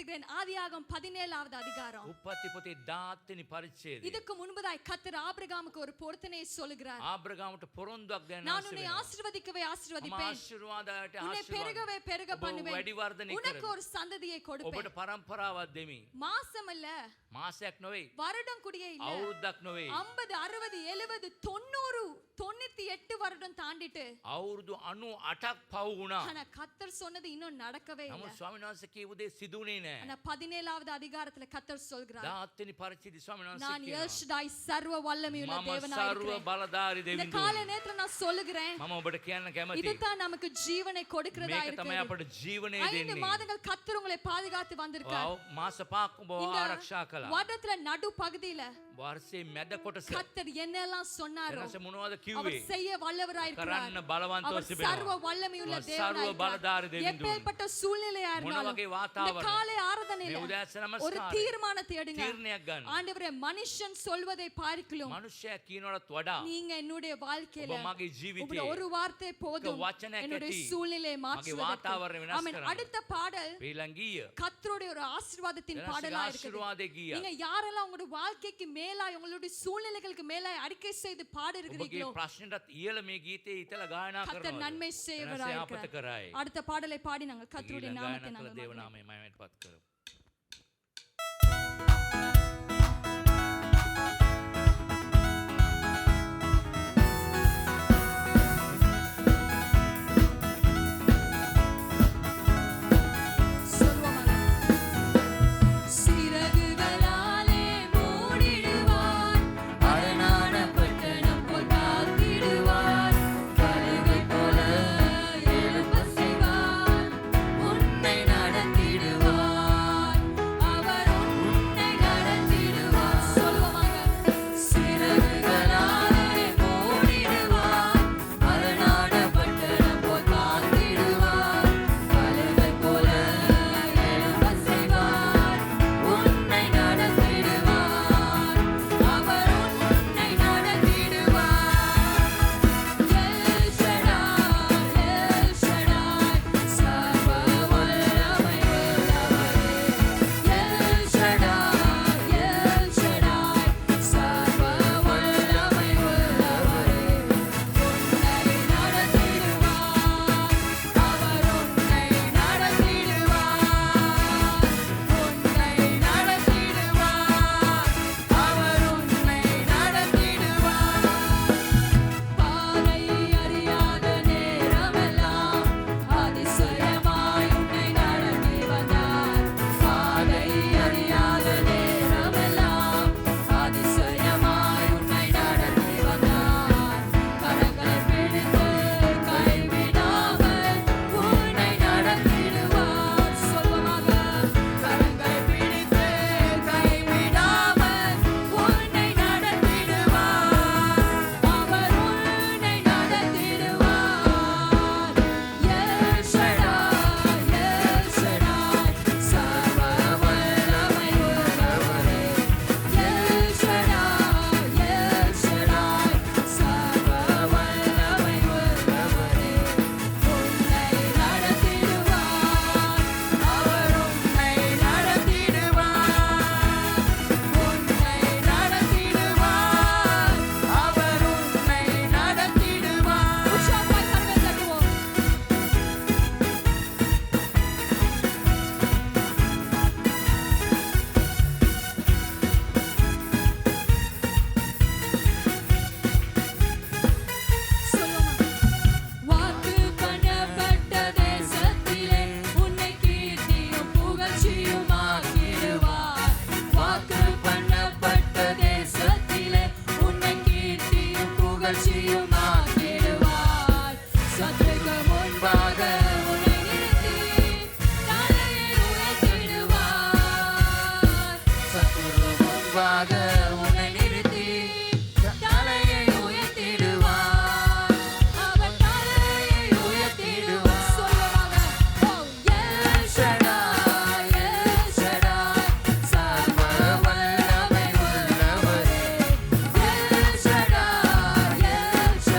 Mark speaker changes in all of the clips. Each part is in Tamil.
Speaker 1: வாசிக்கிறேன். ஆதியாகமம் 17வது அதிகாரம்.
Speaker 2: උප්පත්ති පොතේ 17 පරිච්ඡේදය.
Speaker 1: இதுக்கு முன்பதாய் கர்த்தர் ஆபிரகாமுக்கு ஒரு பொருத்தனையை சொல்கிறார்.
Speaker 2: ආබ්‍රහාමට පොරොන්දුවක් දෙනවා.
Speaker 1: நான் உன்னை ஆசீர்வதிக்கவே ஆசீர்வதிப்பேன்.
Speaker 2: ආශිර්වාදයට
Speaker 1: உன்னை பெருகவே பெருக பண்ணுவேன்.
Speaker 2: වැඩි වර්ධනය
Speaker 1: உனக்கு ஒரு சந்ததியை கொடுப்பேன்.
Speaker 2: ඔබට පරම්පරාවක් දෙමි.
Speaker 1: மாசம் அல்ல,
Speaker 2: මාසයක් නොවේ.
Speaker 1: வருடம் கூடியே இல்ல.
Speaker 2: අවුරුද්දක් නොවේ.
Speaker 1: 50 60 70 90 98 வருடம் தாண்டிட்டு
Speaker 2: අවුරුදු 98ක් පව් වුණා.
Speaker 1: ஆனா கர்த்தர் சொன்னது இன்னும் நடக்கவே இல்ல.
Speaker 2: නමුත් ස්වාමීන් වහන්සේ කියපු දේ සිදුුනේ නැහැ.
Speaker 1: ஆனா 17வது அதிகாரத்துல கர்த்தர் சொல்கிறார்,
Speaker 2: 17 පරිච්ඡේදය ස්වාමීන් වහන්සේ
Speaker 1: நான்
Speaker 2: කියනවා.
Speaker 1: எல்ஷடாய் சர்வ வல்லமையுள்ள தேவனாய்
Speaker 2: සර්ව
Speaker 1: இருக்கிறேன்.
Speaker 2: බලධාරී
Speaker 1: இந்த
Speaker 2: දෙවිඳුන්.
Speaker 1: காலை நேரத்துல நான் சொல்லுகிறேன்,
Speaker 2: මම ඔබට කියන්න කැමතියි.
Speaker 1: இதுதான் நமக்கு ஜீவனை கொடுக்கிறதா
Speaker 2: මේක තමයි
Speaker 1: இருக்கிறது.
Speaker 2: අපට ජීවනය
Speaker 1: 5
Speaker 2: දෙන්නේ.
Speaker 1: மாதங்கள் கர்த்தர் உங்களை பாதுகாத்து வந்திருக்கார்.
Speaker 2: මාස 5ක් ඔබ
Speaker 1: இந்த
Speaker 2: ආරක්ෂා කළා.
Speaker 1: வருடத்துல நடு பகுதியில
Speaker 2: වර්ෂයේ මැද කොටස
Speaker 1: கர்த்தர் என்னெல்லாம் சொன்னாரோ
Speaker 2: එනස මොනවද
Speaker 1: அவர்
Speaker 2: කිව්වේ?
Speaker 1: செய்ய வல்லவராய் இருக்கிறார்.
Speaker 2: කරන්න බලවන්තව
Speaker 1: அவர்
Speaker 2: සිටිනවා.
Speaker 1: சர்வ வல்லமையுள்ள
Speaker 2: அவர்
Speaker 1: தேவனாய்
Speaker 2: சர்வ பலதாரி
Speaker 1: இருக்கிறார்.
Speaker 2: தேவன்.
Speaker 1: எப்பேற்பட்ட சூழ்நிலையா
Speaker 2: මොන
Speaker 1: இருந்தாலும்
Speaker 2: වගේ
Speaker 1: இந்த
Speaker 2: වාතාවරණ
Speaker 1: காலை ஆராதனையில
Speaker 2: මේ උදෑසන
Speaker 1: ஒரு
Speaker 2: නමස්කාරය
Speaker 1: தீர்மானத்தை எடுங்க.
Speaker 2: තීරණයක් ගන්න.
Speaker 1: ஆண்டவரே, மனுஷன் சொல்வதை பார்க்கலாம்
Speaker 2: මනුෂ්‍යයා කියනවලත් වඩා
Speaker 1: நீங்க என்னுடைய வாழ்க்கையில
Speaker 2: ඔබ මගේ ජීවිතේ
Speaker 1: உங்களுடைய ஒரு வார்த்தை போதும்
Speaker 2: වචනයක්
Speaker 1: என்னுடைய
Speaker 2: ඇති
Speaker 1: சூழ்நிலையை
Speaker 2: මගේ
Speaker 1: மாற்றுவதற்கு.
Speaker 2: වාතාවරණය වෙනස්
Speaker 1: ஆமென்.
Speaker 2: කරන්න.
Speaker 1: அடுத்த பாடல்
Speaker 2: ඊළඟිය
Speaker 1: கர்த்தருடைய ஒரு ஆசீர்வாதத்தின் பாடலா இருக்குது.
Speaker 2: ආශිර්වාදේ ගියා.
Speaker 1: நீங்க யாரெல்லாம் உங்களுடைய வாழ்க்கைக்கு மேலாய் உங்களுடைய சூழ்நிலைகளுக்கு மேலாய் அறிக்கை செய்து பாட
Speaker 2: ඔබගේ
Speaker 1: இருக்கிறீர்களோ
Speaker 2: ප්‍රශ්නටත් ඉහළ මේ ගීතේ ඉතල ගායනා
Speaker 1: கர்த்தர்
Speaker 2: කරනවා.
Speaker 1: நன்மை செய்வராய்
Speaker 2: යාපත
Speaker 1: இருக்கிறார்.
Speaker 2: කරයි.
Speaker 1: அடுத்த பாடலை பாடி நாங்கள் கர்த்தருடைய
Speaker 2: ඊළඟ
Speaker 1: நாமத்தை
Speaker 2: ගායනා කළ දේව
Speaker 1: நாங்கள்
Speaker 2: නාමයේ මහිමයට පත් කරමු.
Speaker 1: சொல்லுவோமாக. சிறகுகளாலே மூடிடுவார், அரணான பட்டணம் போல் காத்திடுவார், கழுகை போல எழும்பச் செய்வார், உன்னை நடத்திடுவார், அவர் உன்னை நடத்திடுவார். சொல்லுவோமாக. சிறகுகளாலே மூடிடுவார், அரணான பட்டணம் போல் காத்திடுவார், கழுகை போல எழும்பச் செய்வார், உன்னை நடத்திடுவார், அவர் உன்னை நடத்திடுவார். எல் ஷடாய், எல் ஷடாய், சர்வ வல்லமை உள்ளவரே. எல் ஷடாய், எல் ஷடாய், சர்வ வல்லமை உள்ளவரே. உன்னை நடத்திடுவார், அவர் உன்னை நடத்திடுவார், உன்னை நடத்திடுவார், அவர் உன்னை நடத்திடுவார். பாதை அறியாத நேரமெல்லாம் அதிசயமாய் உன்னை நடத்தி வந்தார். பாதை அறியாத நேரமெல்லாம் அதிசயமாய் உன்னை நடத்தி வந்தார். கரங்களை பிடித்து கைவிடாமல் உன்னை நடத்திடுவார். சொல்லுவோமாக. கரங்களை பிடித்து கைவிடாமல் உன்னை நடத்திடுவார், அவர் உன்னை நடத்திடுவார். எல் ஷடாய், எல் ஷடாய், சர்வ வல்லமை உள்ளவரே. எல் ஷடாய், எல் ஷடாய், சர்வ வல்லமை உள்ளவரே. உன்னை நடத்திடுவார், அவர் உன்னை நடத்திடுவார், உன்னை நடத்திடுவார், அவர் உன்னை நடத்திடுவார். உற்சாகமாய் கரங்களை தட்டுவோம். சொல்லுவோமா. வாக்கு பண்ணப்பட்ட தேசத்திலே உன்னை கீர்த்தியும் புகழ்ச்சியும் ஆக்கிடுவார். வாக்கு பண்ணப்பட்ட தேசத்திலே உன்னை கீர்த்தியும் புகழ்ச்சியும் ஆக்கிடுவார். சத்துருக்கு முன்பாக உன்னை நிறுத்தி தலையை உயர்த்திடுவார். சத்துரு முன்பாக உன்னை நிறுத்தி தலையை உயர்த்திடுவார். அவர் தலையை உயர்த்திடுவார். சொல்லுவாங்க. ஓ எல் ஷடாய், எல் ஷடாய், சர்வ வல்லமை உள்ளவரே. எல் ஷடாய், எல் ஷடாய்,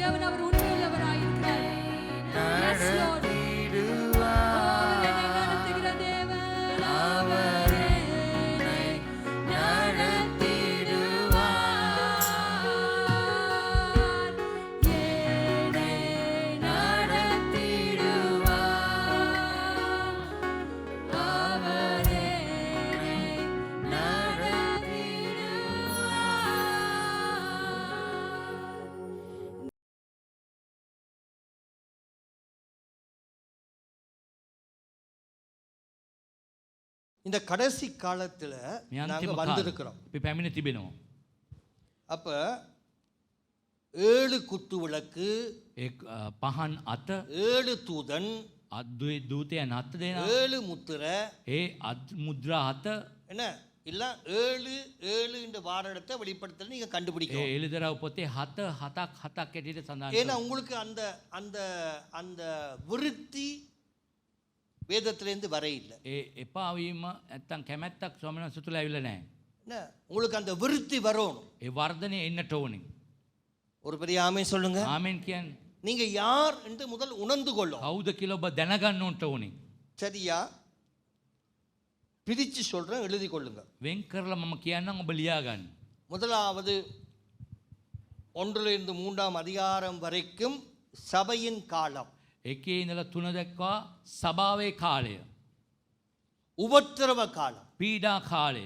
Speaker 1: தேவன் அவர் உண்மையுள்ளவராய் இருக்கிறார். Yes, Lord. அவர் என்னை நடத்துகிற தேவன். அவரே என்னை நடத்திடுவார். என்னை நடத்திடுவார். அவரே என்னை நடத்திடுவார்.
Speaker 3: இந்த கடைசி காலத்துல
Speaker 2: මේ
Speaker 3: நாங்க
Speaker 2: අන්තිම කාලේ
Speaker 3: வந்திருக்கிறோம்.
Speaker 2: අපි පැමිණ තිබෙනවා.
Speaker 3: அப்ப 7 குத்து விளக்கு,
Speaker 2: ඒ පහන් අත
Speaker 3: 7 தூதன்,
Speaker 2: දූතයන් අත දෙනා
Speaker 3: 7 முத்திரை,
Speaker 2: ඒ මුද්‍රා අත
Speaker 3: என்ன எல்லாம் 7 இந்த வாரத்தை வெளிப்படுத்தல நீங்க
Speaker 2: ඒ
Speaker 3: கண்டுபிடிக்கணும்.
Speaker 2: එළිදරව් පොතේ 7 ඇටියට සඳහන්
Speaker 3: ஏன்னா
Speaker 2: කරනවා.
Speaker 3: உங்களுக்கு அந்த அந்த அந்த விருத்தி வேதத்திலிருந்து வர இல்லை.
Speaker 2: ඒ එපා වීම නැත්තම් කැමැත්තක් ස්වාමීන් වහන්සේ තුල ඇවිල්ලා නැහැ.
Speaker 3: என்ன உங்களுக்கு அந்த விருத்தி வரணும்.
Speaker 2: ඒ වර්ධනය එන්නට ඕනේ.
Speaker 3: ஒரு பெரிய ஆமென் சொல்லுங்க.
Speaker 2: ආමෙන් කියන්නේ
Speaker 3: நீங்க யார் என்று முதல் உணர்ந்து கொள்ளும்.
Speaker 2: කවුද කියලා ඔබ දැනගන්න ඕනට ඕනේ.
Speaker 3: சரியா? பிரிச்சு சொல்றேன், எழுதி கொள்ளுங்க.
Speaker 2: වෙන් කරලා මම කියන්නම් ඔබ ලියා ගන්න.
Speaker 3: முதலாவது 1 3 அதிகாரம் வரைக்கும் சபையின் காலம்,
Speaker 2: එකේ ඉඳලා 3 දක්වා සභාවේ කාලය,
Speaker 3: உபத்திரவ காலம்.
Speaker 2: පීඩා කාලය,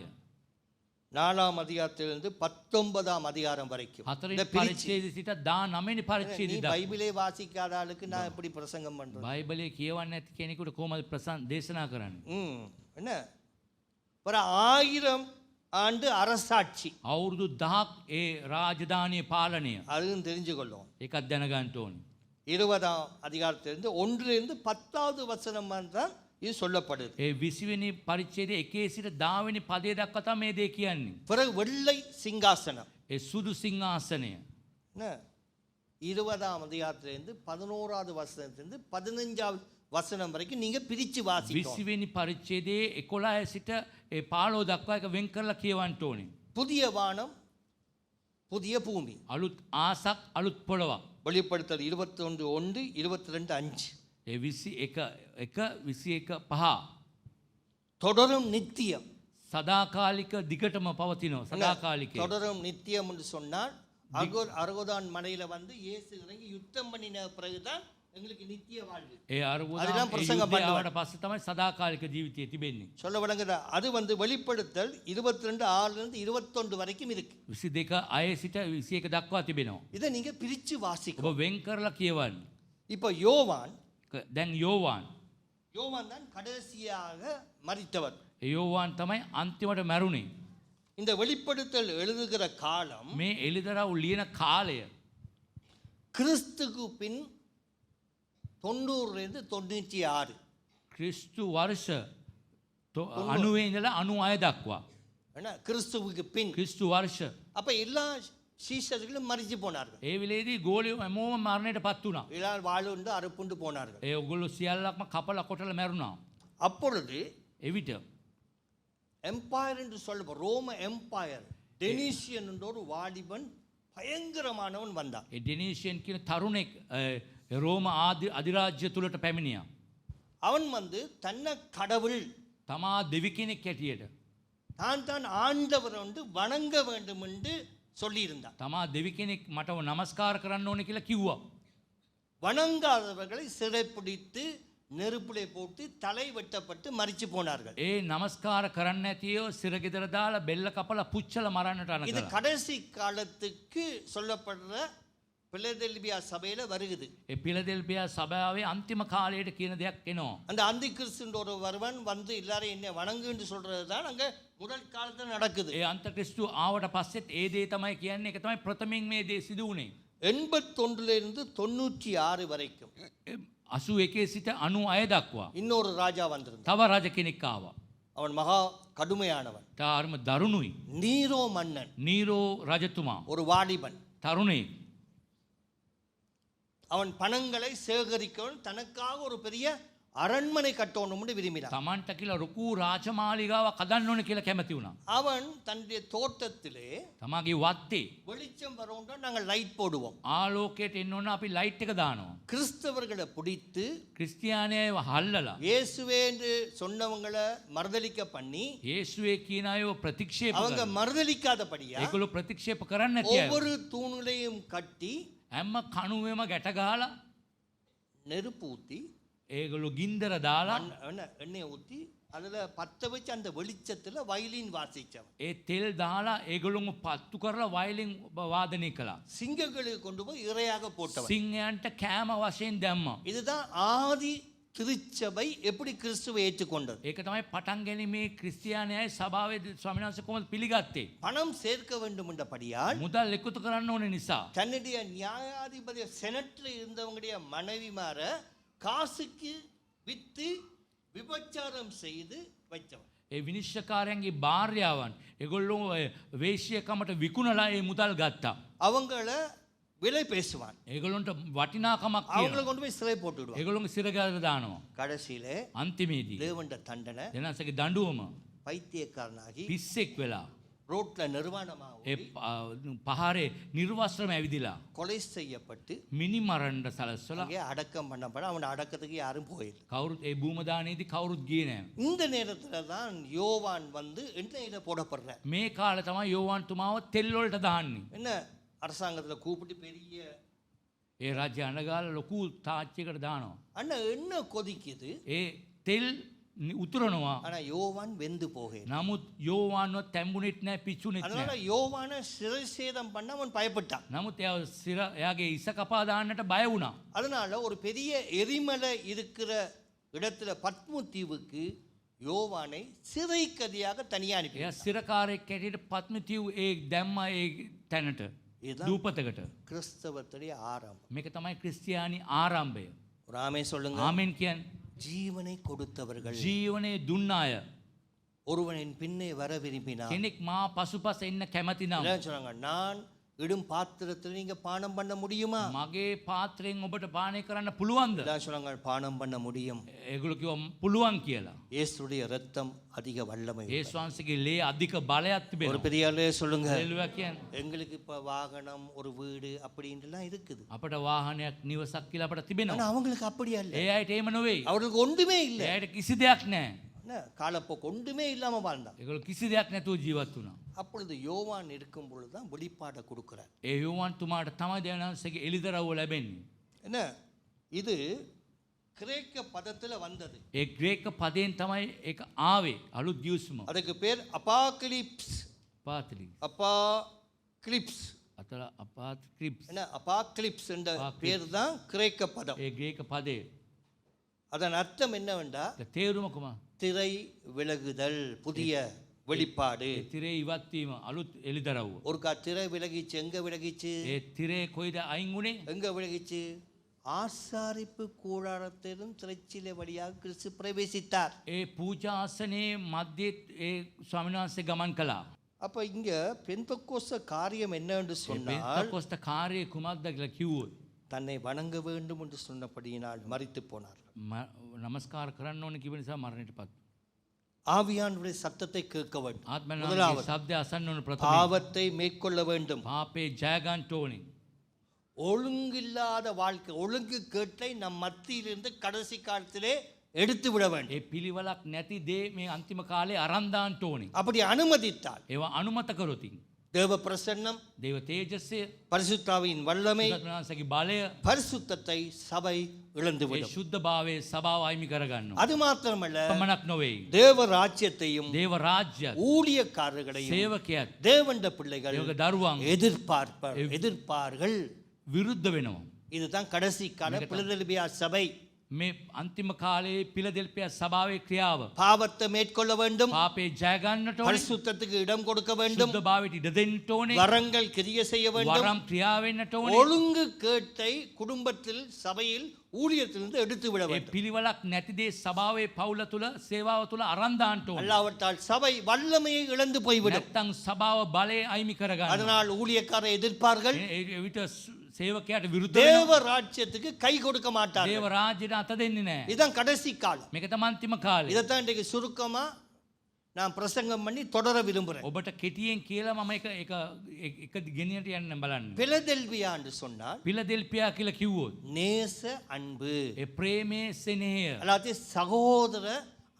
Speaker 3: 4 அதிகாரத்திலிருந்து 19 அதிகாரம் வரைக்கும். இந்த
Speaker 2: හතරවෙනි
Speaker 3: பிரிச்சு.
Speaker 2: පරිච්ඡේදය සිට 19
Speaker 3: நீ
Speaker 2: පරිච්ඡේදය දක්වා.
Speaker 3: பைபிளே வாசிக்காத ஆளுக்கு நான் எப்படி பிரசங்கம் பண்றேன்?
Speaker 2: බයිබලයේ කියවන්නේ නැති කෙනෙකුට කොහොමද දේශනා කරන්නේ?
Speaker 3: என்ன ஒரு 1000 ஆண்டு அரசாட்சி,
Speaker 2: අවුරුදු 1000ක් ඒ රාජධානිය පාලනය.
Speaker 3: அதுவும் தெரிஞ்சு கொள்ளும்.
Speaker 2: ඒකත් දැනගන්න ඕනේ.
Speaker 3: 20 அதிகாரத்திலிருந்து 1 10வது வசனம் தான் இது சொல்லப்படுது.
Speaker 2: ඒ 20 වෙනි පරිච්ඡේදයේ 1 සිට 10 වෙනි පදයේ දක්වා තමයි මේ දේ කියන්නේ.
Speaker 3: பிறகு வெள்ளை சிங்காசனம்.
Speaker 2: ඒ සුදු සිංහාසනය.
Speaker 3: என்ன 20 அதிகாரத்திலிருந்து 11வது வசனத்திலிருந்து 15வது வசனம் வரைக்கும் நீங்க பிரிச்சு
Speaker 2: 20
Speaker 3: வாசிக்கணும்.
Speaker 2: වෙනි පරිච්ඡේදයේ 11 සිට ඒ 15 දක්වා එක වෙන් කරලා කියවන්න ඕනේ.
Speaker 3: புதிய வானம், புதிய பூமி.
Speaker 2: අලුත් ආසක් අලුත් පොළවක්.
Speaker 3: வெளிப்படுத்தல் 21:1, 22:5.
Speaker 2: ඒ 21 5
Speaker 3: தொடரும் நித்தியம்.
Speaker 2: සදාකාලික දිගටම පවතිනවා. සදාකාලිකයි.
Speaker 3: தொடரும் நித்தியம் என்று சொன்னால் அறுபதாம் மலையில வந்து இயேசு இறங்கி யுத்தம் பண்ணின பிறகுதான் எங்களுக்கு நித்திய வாழ்வு.
Speaker 2: ඒ අරුබුදා
Speaker 3: அதெல்லாம் பிரசங்கம்
Speaker 2: යුද්ධය
Speaker 3: பண்ணுவார்.
Speaker 2: ආවට පස්සේ තමයි සදාකාලික ජීවිතය තිබෙන්නේ.
Speaker 3: சொல்ல விளங்குதா? அது வந்து வெளிப்படுத்தல் 22:6 21 வரைக்கும் இருக்கு.
Speaker 2: 22 6 සිට 21 දක්වා තිබෙනවා.
Speaker 3: இதை நீங்க பிரிச்சு
Speaker 2: ඔබ
Speaker 3: வாசிக்கணும்.
Speaker 2: වෙන් කරලා කියවන්න.
Speaker 3: இப்போ யோவான்
Speaker 2: දැන් යෝවාන්
Speaker 3: தான் கடைசியாக மரித்தவர்.
Speaker 2: යෝවාන් තමයි අන්තිමට මැරුණේ.
Speaker 3: இந்த வெளிப்படுத்தல் எழுதுகிற காலம்
Speaker 2: මේ එළිදරව් ලියන කාලය
Speaker 3: கிறிஸ்துக்கு பின் 90 96.
Speaker 2: ක්‍රිස්තු වර්ෂ 90 ඉඳලා 96 දක්වා.
Speaker 3: என்ன கிறிஸ்துவுக்கு பின்.
Speaker 2: ක්‍රිස්තු වර්ෂ.
Speaker 3: அப்ப எல்லா சீஷர்களும் மரிச்சு போனார்கள்.
Speaker 2: ඒ වෙලේදී ගෝලියෝ හැමෝම මරණයට පත් වුණා.
Speaker 3: எல்லார் வாழுண்டு அறுப்புண்டு போனார்கள்.
Speaker 2: ඒ ඔගොල්ලෝ සියල්ලක්ම කපලා කොටලා මැරුණා.
Speaker 3: அப்பொழுது
Speaker 2: එවිට
Speaker 3: எம்பையர் என்று சொல்ல ரோம எம்பையர் டெனிஷியன் என்ற ஒரு வாலிபன் பயங்கரமானவன் வந்தான்.
Speaker 2: ඒ ඩෙනීෂියන් කියන තරුණෙක් රෝම අධිරාජ්‍ය තුලට පැමිණියා.
Speaker 3: அவன் வந்து தன்னை கடவுள்,
Speaker 2: තමා දෙවි කෙනෙක් හැටියට
Speaker 3: தான் ஆண்டவர் வந்து வணங்க வேண்டும் என்று சொல்லியிருந்தான்.
Speaker 2: තමා දෙවි කෙනෙක් මටව නමස්කාර කරන්න ඕනේ කියලා කිව්වා.
Speaker 3: வணங்காதவர்களை சிறைப்பிடித்து நெருப்பிலே போட்டு தலை வெட்டப்பட்டு மரிச்சு போனார்கள்.
Speaker 2: ඒ නමස්කාර කරන්න නැතිව සිරගෙදර දාලා බෙල්ල කපලා පුච්චලා මරන්නට අන
Speaker 3: இது
Speaker 2: කළා.
Speaker 3: கடைசி காலத்துக்கு சொல்லப்படுற பிலதெல்பியா சபையில வருகிறது.
Speaker 2: ඒ පිලදෙල්පියා සභාවේ අන්තිම කාලයට කියන දෙයක් එනවා.
Speaker 3: அந்த அந்தி கிறிஸ்துன்ற ஒரு வருவன் வந்து எல்லாரும் என்ன வணங்கு என்று சொல்றது தான் அங்க முதல் காலத்துல நடக்குது.
Speaker 2: ඒ අන්තක්‍රිස්තු ආවට පස්සෙත් ඒ දේ තමයි කියන්නේ. ඒක තමයි ප්‍රථමයෙන් මේ දේ සිදු වුණේ.
Speaker 3: 81 96 வரைக்கும்
Speaker 2: 81 සිට 96 දක්වා
Speaker 3: இன்னொரு ராஜா வந்திருந்தான்.
Speaker 2: තව රජ කෙනෙක් ආවා.
Speaker 3: அவன் மகா கடுமையானவன்.
Speaker 2: තාරම දරුණුයි.
Speaker 3: நீரோ மன்னன்,
Speaker 2: නීරෝ රජතුමා
Speaker 3: ஒரு வாலிபன்.
Speaker 2: තරුණෙක්.
Speaker 3: அவன் பணங்களை சேகரிக்கவும் தனக்காக ஒரு பெரிய அரண்மனை கட்டணும்னு விரும்பினான்.
Speaker 2: තමන්ට කියලා රුකූ රාජමාලිගාවක් හදන්න ඕන කියලා කැමති වුණා.
Speaker 3: அவன் தன்னுடைய தோட்டத்திலே
Speaker 2: තමාගේ වත්තේ
Speaker 3: வெளிச்சம் வரவுண்டா நாங்கள் லைட் போடுவோம்.
Speaker 2: ආලෝකයට එන්න ඕන අපි ලයිට් එක දානවා.
Speaker 3: கிறிஸ்தவர்களை பிடித்து
Speaker 2: ක්‍රිස්තියානියව හල්ලලා
Speaker 3: இயேசுவே என்று சொன்னவங்களை மறுதலிக்க பண்ணி
Speaker 2: යේසුවේ කියන අයව ප්‍රතික්ෂේප
Speaker 3: அவங்க
Speaker 2: කරනවා.
Speaker 3: மறுதலிக்காதபடியா
Speaker 2: ඒගොල්ලෝ ප්‍රතික්ෂේප කරන්නේ නැති අය.
Speaker 3: ஒவ்வொரு தூணிலையும் கட்டி
Speaker 2: හැම කණුවෙම ගැට ගහලා
Speaker 3: நெருப்பு ஊத்தி
Speaker 2: ඒගොල්ලෝ ගින්දර දාලා
Speaker 3: எண்ணெயை ஊத்தி அதுல பத்த வச்சு அந்த வெளிச்சத்துல வயலின் வாசிச்சவன்.
Speaker 2: ඒ තෙල් දාලා ඒගොල්ලොම පත්තු කරලා වයලින් වාදනය කළා.
Speaker 3: சிங்கங்களுக்கு கொண்டு போய் இரையாக போட்டவன்.
Speaker 2: සිංහයන්ට කෑම වශයෙන් දැම්මා.
Speaker 3: இதுதான் ஆதி திருச்சபை எப்படி கிறிஸ்துவை ஏற்றுக்கொண்டது.
Speaker 2: ඒක තමයි පටන් ගැනීමේ ක්‍රිස්තියානියයි සභාවේ ස්වාමීන් වහන්සේ කොහොමද පිළිගත්තේ?
Speaker 3: பணம் சேர்க்க வேண்டும் என்றபடியால்
Speaker 2: මුදල් එකතු කරන්න ඕන නිසා
Speaker 3: தன்னுடைய நியாயாதிபதி செனட்ல இருந்தவங்களுடைய மனைவிமார காசுக்கு வித்து விபச்சாரம் செய்து வைத்தவன்.
Speaker 2: ඒ විනිශ්චයකාරයන්ගේ භාර්යාවන් ඒගොල්ලෝ වේශ්‍යකමට විකුණලා ඒ මුදල් ගත්තා.
Speaker 3: அவங்கள விலை பேசுவான்.
Speaker 2: ඒගොල්ලොන්ට වටිනාකමක්
Speaker 3: அவங்கள
Speaker 2: කියනවා.
Speaker 3: கொண்டு போய் சிறை போட்டு விடுவான்.
Speaker 2: ඒගොල්ලොන්ගේ සිරගල දානවා.
Speaker 3: கடைசியிலே
Speaker 2: අන්තිමේදී
Speaker 3: தேவண்ட தண்டனை
Speaker 2: දෙනසගේ දඬුවම
Speaker 3: பைத்தியக்காரனாகி
Speaker 2: පිස්සෙක් වෙලා
Speaker 3: ரோட்ல நிர்வாணமாக
Speaker 2: ඒ පහරේ නිර්වස්ත්‍රම ඇවිදිලා
Speaker 3: கொலை செய்யப்பட்டு
Speaker 2: මිනි මරණ්ඩ සලස්වලා
Speaker 3: அங்கே அடக்கம் பண்ணப்பட அவன் அடக்கத்துக்கு யாரும் போயில்லை.
Speaker 2: කවුරුත් ඒ භූමදානයේදී කවුරුත් ගියේ නැහැ.
Speaker 3: இந்த நேரத்துல தான் யோவான் வந்து எண்ணெயில போடப்படுற.
Speaker 2: මේ කාලේ තමයි යෝවාන් තුමාව තෙල් වලට දාන්නේ.
Speaker 3: என்ன அரசாங்கத்துல கூப்பிட்டு பெரிய
Speaker 2: ඒ රාජ්‍ය අඬගාලා ලොකු තාච්චයකට දානවා.
Speaker 3: அண்ணா எண்ணெய் கொதிக்குது.
Speaker 2: ඒ තෙල් උතුරනවා.
Speaker 3: ஆனா யோவான் வெந்து போகல.
Speaker 2: නමුත් යෝවාන්ව තැඹුණෙත් නැහැ පිච්චුණෙත්
Speaker 3: அதனால
Speaker 2: නැහැ.
Speaker 3: யோவான சிறை சேதம் பண்ண அவன் பயப்பட்டான்.
Speaker 2: නමුත් එයාගේ ඉස කපා දාන්නට බය වුණා.
Speaker 3: அதனால ஒரு பெரிய எரிமலை இருக்கிற இடத்துல பத்மு தீவுக்கு யோவானை சிறைக்கதியாக தனியா
Speaker 2: එයා
Speaker 3: அனுப்பினார்.
Speaker 2: සිරකාරයෙක් හැටියට පත්මිතිව් ඒ දැම්මා ඒ තැනට
Speaker 3: இதுதான்
Speaker 2: දූපතකට.
Speaker 3: கிறிஸ்தவத்துடைய ஆரம்பம்.
Speaker 2: මේක තමයි ක්‍රිස්තියානි ආරම්භය.
Speaker 3: ஒரு ஆமே சொல்லுங்க.
Speaker 2: ආමෙන් කියන්නේ
Speaker 3: ஜீவனை கொடுத்தவர்கள்
Speaker 2: ජීවනයේ දුන්න අය.
Speaker 3: ஒருவனின் பின்னே வர விரும்பினார்.
Speaker 2: කෙනෙක් මා පසුපස එන්න කැමති නම්
Speaker 3: எல்லாம் சொன்னாங்க, நான் இடும் பாத்திரத்தில் நீங்க பானம் பண்ண முடியுமா?
Speaker 2: මගේ පාත්‍රයෙන් ඔබට පානය කරන්න පුළුවන්ද?
Speaker 3: எல்லாம் சொன்னாங்க, பானம் பண்ண முடியும்.
Speaker 2: ඒගොල්ලෝ කිව්වා පුළුවන් කියලා.
Speaker 3: இயேசுடைய ரத்தம் அதிக வல்லமை உள்ளது.
Speaker 2: යේසුස් වහන්සේගේ ලේ අධික බලයක්
Speaker 3: ஒரு
Speaker 2: තිබෙනවා.
Speaker 3: பெரிய ஆளே சொல்லுங்க.
Speaker 2: හalleluya කියන්නේ
Speaker 3: எங்களுக்கு இப்ப வாகனம் ஒரு வீடு அப்படின்ட்டுலாம் இருக்குது.
Speaker 2: අපට වාහනයක් නිවසක් කියලා අපට
Speaker 3: ஆனா
Speaker 2: තිබෙනවා.
Speaker 3: அவங்களுக்கு அப்படியா இல்ல.
Speaker 2: ඒ අයට එහෙම නෙවෙයි.
Speaker 3: அவர்களுக்கு ஒன்றுமே இல்ல.
Speaker 2: ඒ අයට කිසි දෙයක් නැහැ.
Speaker 3: என்ன காலப்போக்கு ஒன்றுமே இல்லாம வாழ்ந்தான்.
Speaker 2: ඒගොල්ලෝ කිසි දෙයක් නැතුව ජීවත් වුණා.
Speaker 3: அப்பொழுது யோவான் இருக்கும் பொழுதுதான் வெளிப்பாடை கொடுக்கிறார்.
Speaker 2: ඒ යෝවාන් තුමාට තමයි දෙවියන්සේගේ එළිදරව්ව ලැබෙන්නේ.
Speaker 3: என்ன இது கிரேக்க பதத்துல வந்தது.
Speaker 2: ඒ ග්‍රේක පදයෙන් තමයි ඒක ආවේ. අලුත් ගිවිසුම.
Speaker 3: அதுக்கு பேர் அபாகலிப்ஸ்.
Speaker 2: පාතලි.
Speaker 3: அபாகலிப்ஸ்.
Speaker 2: අතල අපාත් ක්‍රිප්ස්.
Speaker 3: என்ன அபாகலிப்ஸ் என்ற பேர் தான் கிரேக்க பதம்.
Speaker 2: ඒ ග්‍රේක පදේ.
Speaker 3: அதன் அர்த்தம் என்னவென்றா
Speaker 2: තේරුම කොහොමද?
Speaker 3: திரை விலகுதல், புதிய வெளிப்பாடு.
Speaker 2: ඒ තිරේ ඉවත් වීම අලුත් එළිදරව්ව.
Speaker 3: ஒருக்கா திரை விலகிச்சு, எங்க விலகிச்சு?
Speaker 2: ඒ තිරේ කොයිද අයින් වුණේ?
Speaker 3: எங்க விலகிச்சு? ஆசாரிப்பு கூடாரத்திலும் திரைச்சீலை வழியாக கிறிஸ்து பிரவேசித்தார்.
Speaker 2: ඒ පූජාසනේ මැද්දේ ඒ ස්වාමීන් වහන්සේ ගමන් කළා.
Speaker 3: அப்ப இங்க பெந்தெக்கோஸ்த காரியம் என்ன என்று சொன்னால்,
Speaker 2: පෙන්තකොස්ත කාර්යය කුමක්ද කියලා කිව්වොත්
Speaker 3: தன்னை வணங்க வேண்டும் என்று சொன்னபடியினால் மரித்து போனார்.
Speaker 2: නමස්කාර කරන්න ඕන කිව්ව නිසා මරණයටපත්.
Speaker 3: ஆவியானவருடைய சத்தத்தை கேட்க வேண்டும்.
Speaker 2: ආත්මනාගේ
Speaker 3: முதலாவது
Speaker 2: ශබ්දය අසන්න ඕන ප්‍රථම.
Speaker 3: பாவத்தை மேற்கொள்ள வேண்டும்.
Speaker 2: පාපේ ජය ගන්න ඕනේ.
Speaker 3: ஒழுங்கில்லாத வாழ்க்கை, ஒழுங்கு கேட்டை நம் மத்தியிலிருந்து கடைசி காலத்திலே எடுத்து விட வேண்டும்.
Speaker 2: ඒ පිළිවෙලක් නැති දේ මේ අන්තිම කාලේ අරන් දාන්න ඕනේ.
Speaker 3: அப்படி அனுமதித்தால்
Speaker 2: ඒවා අනුමත කරොතින්
Speaker 3: தேவ பிரசன்னம்,
Speaker 2: දේව තේජස්සය,
Speaker 3: பரிசுத்தாவின் வல்லமை,
Speaker 2: සුදත්මනාසගේ බලය,
Speaker 3: பரிசுத்தத்தை சபை
Speaker 2: ඒ
Speaker 3: இழந்துவிடும்.
Speaker 2: ශුද්ධභාවයේ සභාව අයිමි කරගන්නවා.
Speaker 3: அது மாத்திரமல்ல,
Speaker 2: පමණක් නොවේ.
Speaker 3: தேவ ராஜ்யத்தையும்
Speaker 2: දේව රාජ්‍යත්
Speaker 3: ஊழியக்காரர்களையும்
Speaker 2: සේවකයත්
Speaker 3: தேவண்ட பிள்ளைகள்
Speaker 2: දේවක දරුවන්
Speaker 3: எதிர்ப்பார்கள்.
Speaker 2: විරුද්ධ වෙනවා.
Speaker 3: இதுதான் கடைசி கால பிலதெல்பியா சபை.
Speaker 2: මේ අන්තිම කාලේ පිලදෙල්පියා සභාවේ ක්‍රියාව.
Speaker 3: பாவத்தை மேற்கொள்ள வேண்டும்,
Speaker 2: පාපේ ජය ගන්නට ඕනේ.
Speaker 3: பரிசுத்தத்துக்கு இடம் கொடுக்க வேண்டும்,
Speaker 2: සුද්ධභාවයට ඉඩ දෙන්න ඕනේ.
Speaker 3: வரங்கள் கிரிய செய்ய வேண்டும்,
Speaker 2: වරම් ක්‍රියා වෙන්නට ඕනේ.
Speaker 3: ஒழுங்கு கேட்டை குடும்பத்தில் சபையில் ஊழியத்திலிருந்து எடுத்து விட
Speaker 2: ඒ
Speaker 3: வேண்டும்.
Speaker 2: පිළිවෙලක් නැති දේ සභාවේ පවුල තුල සේවාව තුල අරන් දාන්න ඕනේ.
Speaker 3: அல்லாவிட்டால் சபை வல்லமையை இழந்து போய்விடும்.
Speaker 2: නැත්තම් සභාව බලය අයිමි කරගන්න.
Speaker 3: அதனால் ஊழியக்காரரை எதிர்ப்பார்கள்,
Speaker 2: විට සේවකයාට විරුද්ධ වෙනවා.
Speaker 3: தேவ ராஜ்யத்துக்கு கை கொடுக்க மாட்டார்கள்.
Speaker 2: දේව රාජ්‍යයට අත දෙන්නේ නැහැ.
Speaker 3: இதுதான் கடைசி காலம்.
Speaker 2: මේක තමයි අන්තිම කාලේ.
Speaker 3: இதைத்தான் இன்றைக்கு சுருக்கமா நான் பிரசங்கம் பண்ணி தொடர விரும்புகிறேன்.
Speaker 2: ඔබට කෙටියෙන් කියලා මම එක ගෙනියට යන්න බලන්න.
Speaker 3: பிலதெல்பியா என்று சொன்னால்
Speaker 2: පිලදෙල්පියා කියලා කිව්වොත්
Speaker 3: நேச அன்பு,
Speaker 2: ඒ ප්‍රේමයේ සෙනෙහය,
Speaker 3: அதாவது சகோதர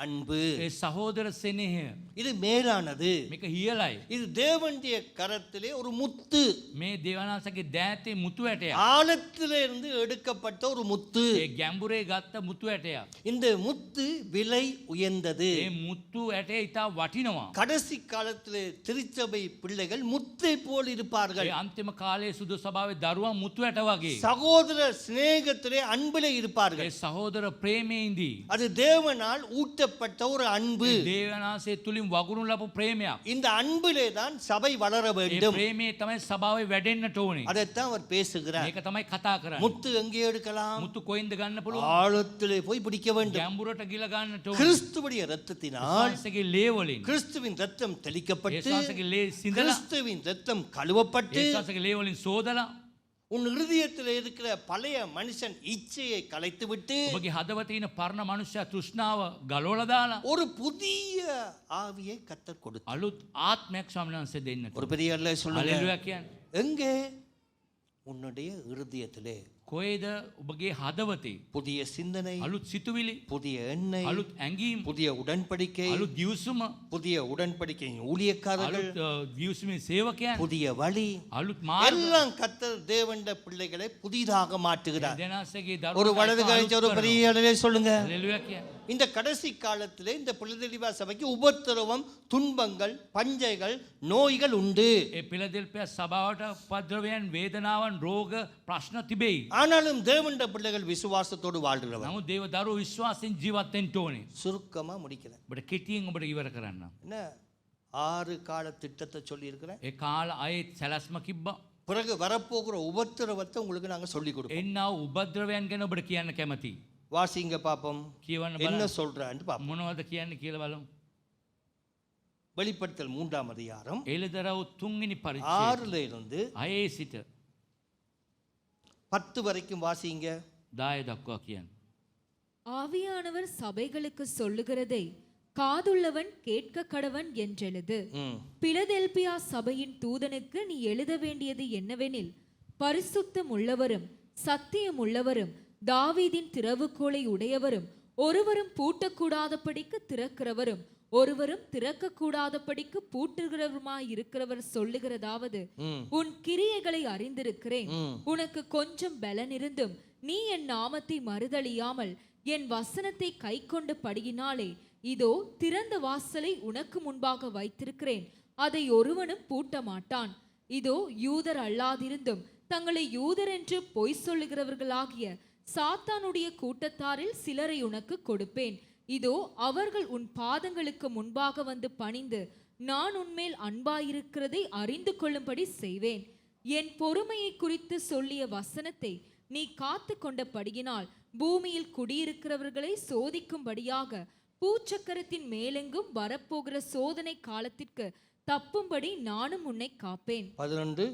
Speaker 3: அன்பு,
Speaker 2: ඒ සහෝදර සෙනෙහය
Speaker 3: இது மேலானது.
Speaker 2: මේක හියලයි.
Speaker 3: இது தேவனுடைய கரத்திலே ஒரு முத்து,
Speaker 2: මේ දේවනාසගේ දෑතේ මුතු ඇටයක්.
Speaker 3: ஆழத்திலே இருந்து எடுக்கப்பட்ட ஒரு முத்து.
Speaker 2: ඒ ගැඹුරේ ගත්ත මුතු ඇටයක්.
Speaker 3: இந்த முத்து விலை உயர்ந்தது.
Speaker 2: ඒ මුතු ඇටේ ඉතා වටිනවා.
Speaker 3: கடைசி காலத்திலே திருச்சபை பிள்ளைகள் முத்தை போல் இருப்பார்கள்.
Speaker 2: ඒ අන්තිම කාලයේ සුදු සභාවේ දරුවන් මුතු ඇට වගේ.
Speaker 3: சகோதர சிநேகத்திலே அன்பிலே இருப்பார்கள்.
Speaker 2: ඒ සහෝදර ප්‍රේමයෙන්දී
Speaker 3: அது தேவனால் ஊட்டப்பட்ட ஒரு அன்பு.
Speaker 2: දේවනාසයේ තුලින් වගුරු ලැබු ප්‍රේමයක්.
Speaker 3: இந்த அன்பிலே தான் சபை வளர
Speaker 2: ඒ
Speaker 3: வேண்டும்.
Speaker 2: ප්‍රේමයේ තමයි සභාවේ වැඩෙන්නට ඕනේ.
Speaker 3: அதைத்தான் அவர் பேசுகிறார்.
Speaker 2: මේක තමයි කතා කරන්නේ.
Speaker 3: முத்து எங்கே எடுக்கலாம்?
Speaker 2: මුතු කොයින්ද ගන්න පුළුවන්?
Speaker 3: ஆழத்திலே போய் பிடிக்க வேண்டும்.
Speaker 2: ගැඹුරට ගිල ගන්නට ඕනේ.
Speaker 3: கிறிஸ்துவுடைய இரத்தத்தினால்,
Speaker 2: యేసుගේ ලේ වලින්.
Speaker 3: கிறிஸ்துவின் ரத்தம் தெளிக்கப்பட்டு,
Speaker 2: యేసుගේ ලේ සිඳලා,
Speaker 3: கிறிஸ்துவின் ரத்தம் கழுவப்பட்டு,
Speaker 2: యేசுගේ ලේ වලින් සෝදලා,
Speaker 3: உன் இருதயத்தில் இருக்கிற பழைய மனுஷன் இச்சையை கலைத்துவிட்டு
Speaker 2: ඔබගේ හදවතේ ඉන්න පරණ මනුෂ්‍යයා තෘෂ්ණාව ගලවලා දාලා
Speaker 3: ஒரு புதிய ஆவியை கர்த்தர் கொடுத்தார்.
Speaker 2: අලුත් ආත්මයක් ස්වාමීන් වහන්සේ දෙන්නට.
Speaker 3: ஒரு பெரிய அல்ல சொல்லுங்க.
Speaker 2: හalleluya කියන්නේ.
Speaker 3: எங்கே? உன்னுடைய இருதயத்திலே
Speaker 2: කොයිද ඔබගේ හදවතේ
Speaker 3: புதிய சிந்தனை,
Speaker 2: අලුත් සිතුවිලි,
Speaker 3: புதிய எண்ணெய்,
Speaker 2: අලුත් ඇඟීම්,
Speaker 3: புதிய உடன்படிக்கை,
Speaker 2: අලුත් දියුසුම,
Speaker 3: புதிய உடன்படிக்கையின் ஊழியக்காரர்கள்,
Speaker 2: අලුත් දියුසුමේ සේවකයන්,
Speaker 3: புதிய வழி,
Speaker 2: අලුත් මාර්ග
Speaker 3: எல்லாம் கர்த்தர் தேவனுடைய பிள்ளைகளை புதிதாக மாற்றுகிறார்.
Speaker 2: දෙනාසගේ
Speaker 3: ஒரு
Speaker 2: දරුවෝ
Speaker 3: வலது கழிச்ச ஒரு பெரிய அளவிலே சொல்லுங்க.
Speaker 2: හalleluya කියන්නේ.
Speaker 3: இந்த கடைசி காலத்திலே இந்த பிலதெல்பியா சபைக்கு உபத்திரவம், துன்பங்கள், பஞ்சைகள், நோய்கள் உண்டு.
Speaker 2: ඒ පිලදෙල්පියා සභාවට උපද්‍රවයන්, වේදනාවන්, රෝග, ප්‍රශ්න තිබෙයි.
Speaker 3: ஆனாலும் தேவனுடைய பிள்ளைகள் விசுவாசத்தோடு வாழ்கிறவர்.
Speaker 2: නමුත් දේව දරුවෝ විශ්වාසයෙන් ජීවත් වෙන්න ඕනේ.
Speaker 3: சுருக்கமா முடிக்கிறேன்.
Speaker 2: ඔබට කෙටියෙන් ඔබට ඉවර කරන්න.
Speaker 3: என்ன 6 கால திட்டத்தை சொல்லி இருக்கிறேன்.
Speaker 2: ඒ කාල ආයේ සැලැස්ම කිව්වා.
Speaker 3: பிறகு வரப்போகிற உபத்திரவத்தை உங்களுக்கு நாங்க சொல்லி கொடுப்போம்.
Speaker 2: එන්නා උපද්‍රවයන් ගැන ඔබට කියන්න කැමතියි.
Speaker 3: வாசிங்க பாப்போம்.
Speaker 2: කියවන්න
Speaker 3: என்ன
Speaker 2: බලන්න.
Speaker 3: சொல்றான்னு பாப்போம்.
Speaker 2: මොනවද කියන්නේ කියලා බලමු.
Speaker 3: வெளிப்படுத்தல் 3ஆம் அதிகாரம்
Speaker 2: එළදරව් 3 වෙනි පරිච්ඡේදය
Speaker 3: 6ல இருந்து
Speaker 2: 6 සිට
Speaker 3: 10 வரைக்கும் வாசிங்க.
Speaker 2: 10 දක්වා කියන්නේ.
Speaker 1: ஆவியானவர் சபைகளுக்கு சொல்லுகிறதை காதுள்ளவன் கேட்க கடவன் என்றெழுது.
Speaker 3: ம்.
Speaker 1: பிலதெல்பியா சபையின் தூதனுக்கு நீ எழுத வேண்டியது என்னவெனில், பரிசுத்தம் உள்ளவரும் சத்தியம் உள்ளவரும் தாவீதின் திறவுகோலை உடையவரும் ஒருவரும் பூட்டக்கூடாதபடிக்கு திறக்கிறவரும் ஒருவரும் திறக்கக்கூடாதபடிக்கு பூட்டுகிறவருமாயிருக்கிறவர் சொல்லுகிறதாவது,
Speaker 3: ம்.
Speaker 1: உன் கிரியைகளை அறிந்திருக்கிறேன்.
Speaker 3: ம்.
Speaker 1: உனக்கு கொஞ்சம் பலன் இருந்தும் நீ என் நாமத்தை மறுதலியாமல் என் வசனத்தை கைக்கொண்டு படியினாலே, இதோ திறந்த வாசலை உனக்கு முன்பாக வைத்திருக்கிறேன், அதை ஒருவனும் பூட்ட மாட்டான். இதோ யூதர் அல்லாதிருந்தும் தங்களை யூதர் என்று பொய் சொல்லுகிறவர்களாகிய சாத்தானுடைய கூட்டத்தாரில் சிலரை உனக்கு கொடுப்பேன். இதோ அவர்கள் உன் பாதங்களுக்கு முன்பாக வந்து பணிந்து நான் உன்மேல் அன்பாயிருக்கிறதை அறிந்து கொள்ளும்படி செய்வேன். என் பொறுமையை குறித்து சொல்லிய வசனத்தை நீ காத்து கொண்டபடியினால் பூமியில் குடியிருக்கிறவர்களை சோதிக்கும்படியாக பூச்சக்கரத்தின் மேலெங்கும் வரப்போகிற சோதனை காலத்திற்கு தப்பும்படி நானும் உன்னை காப்பேன்.
Speaker 3: 11.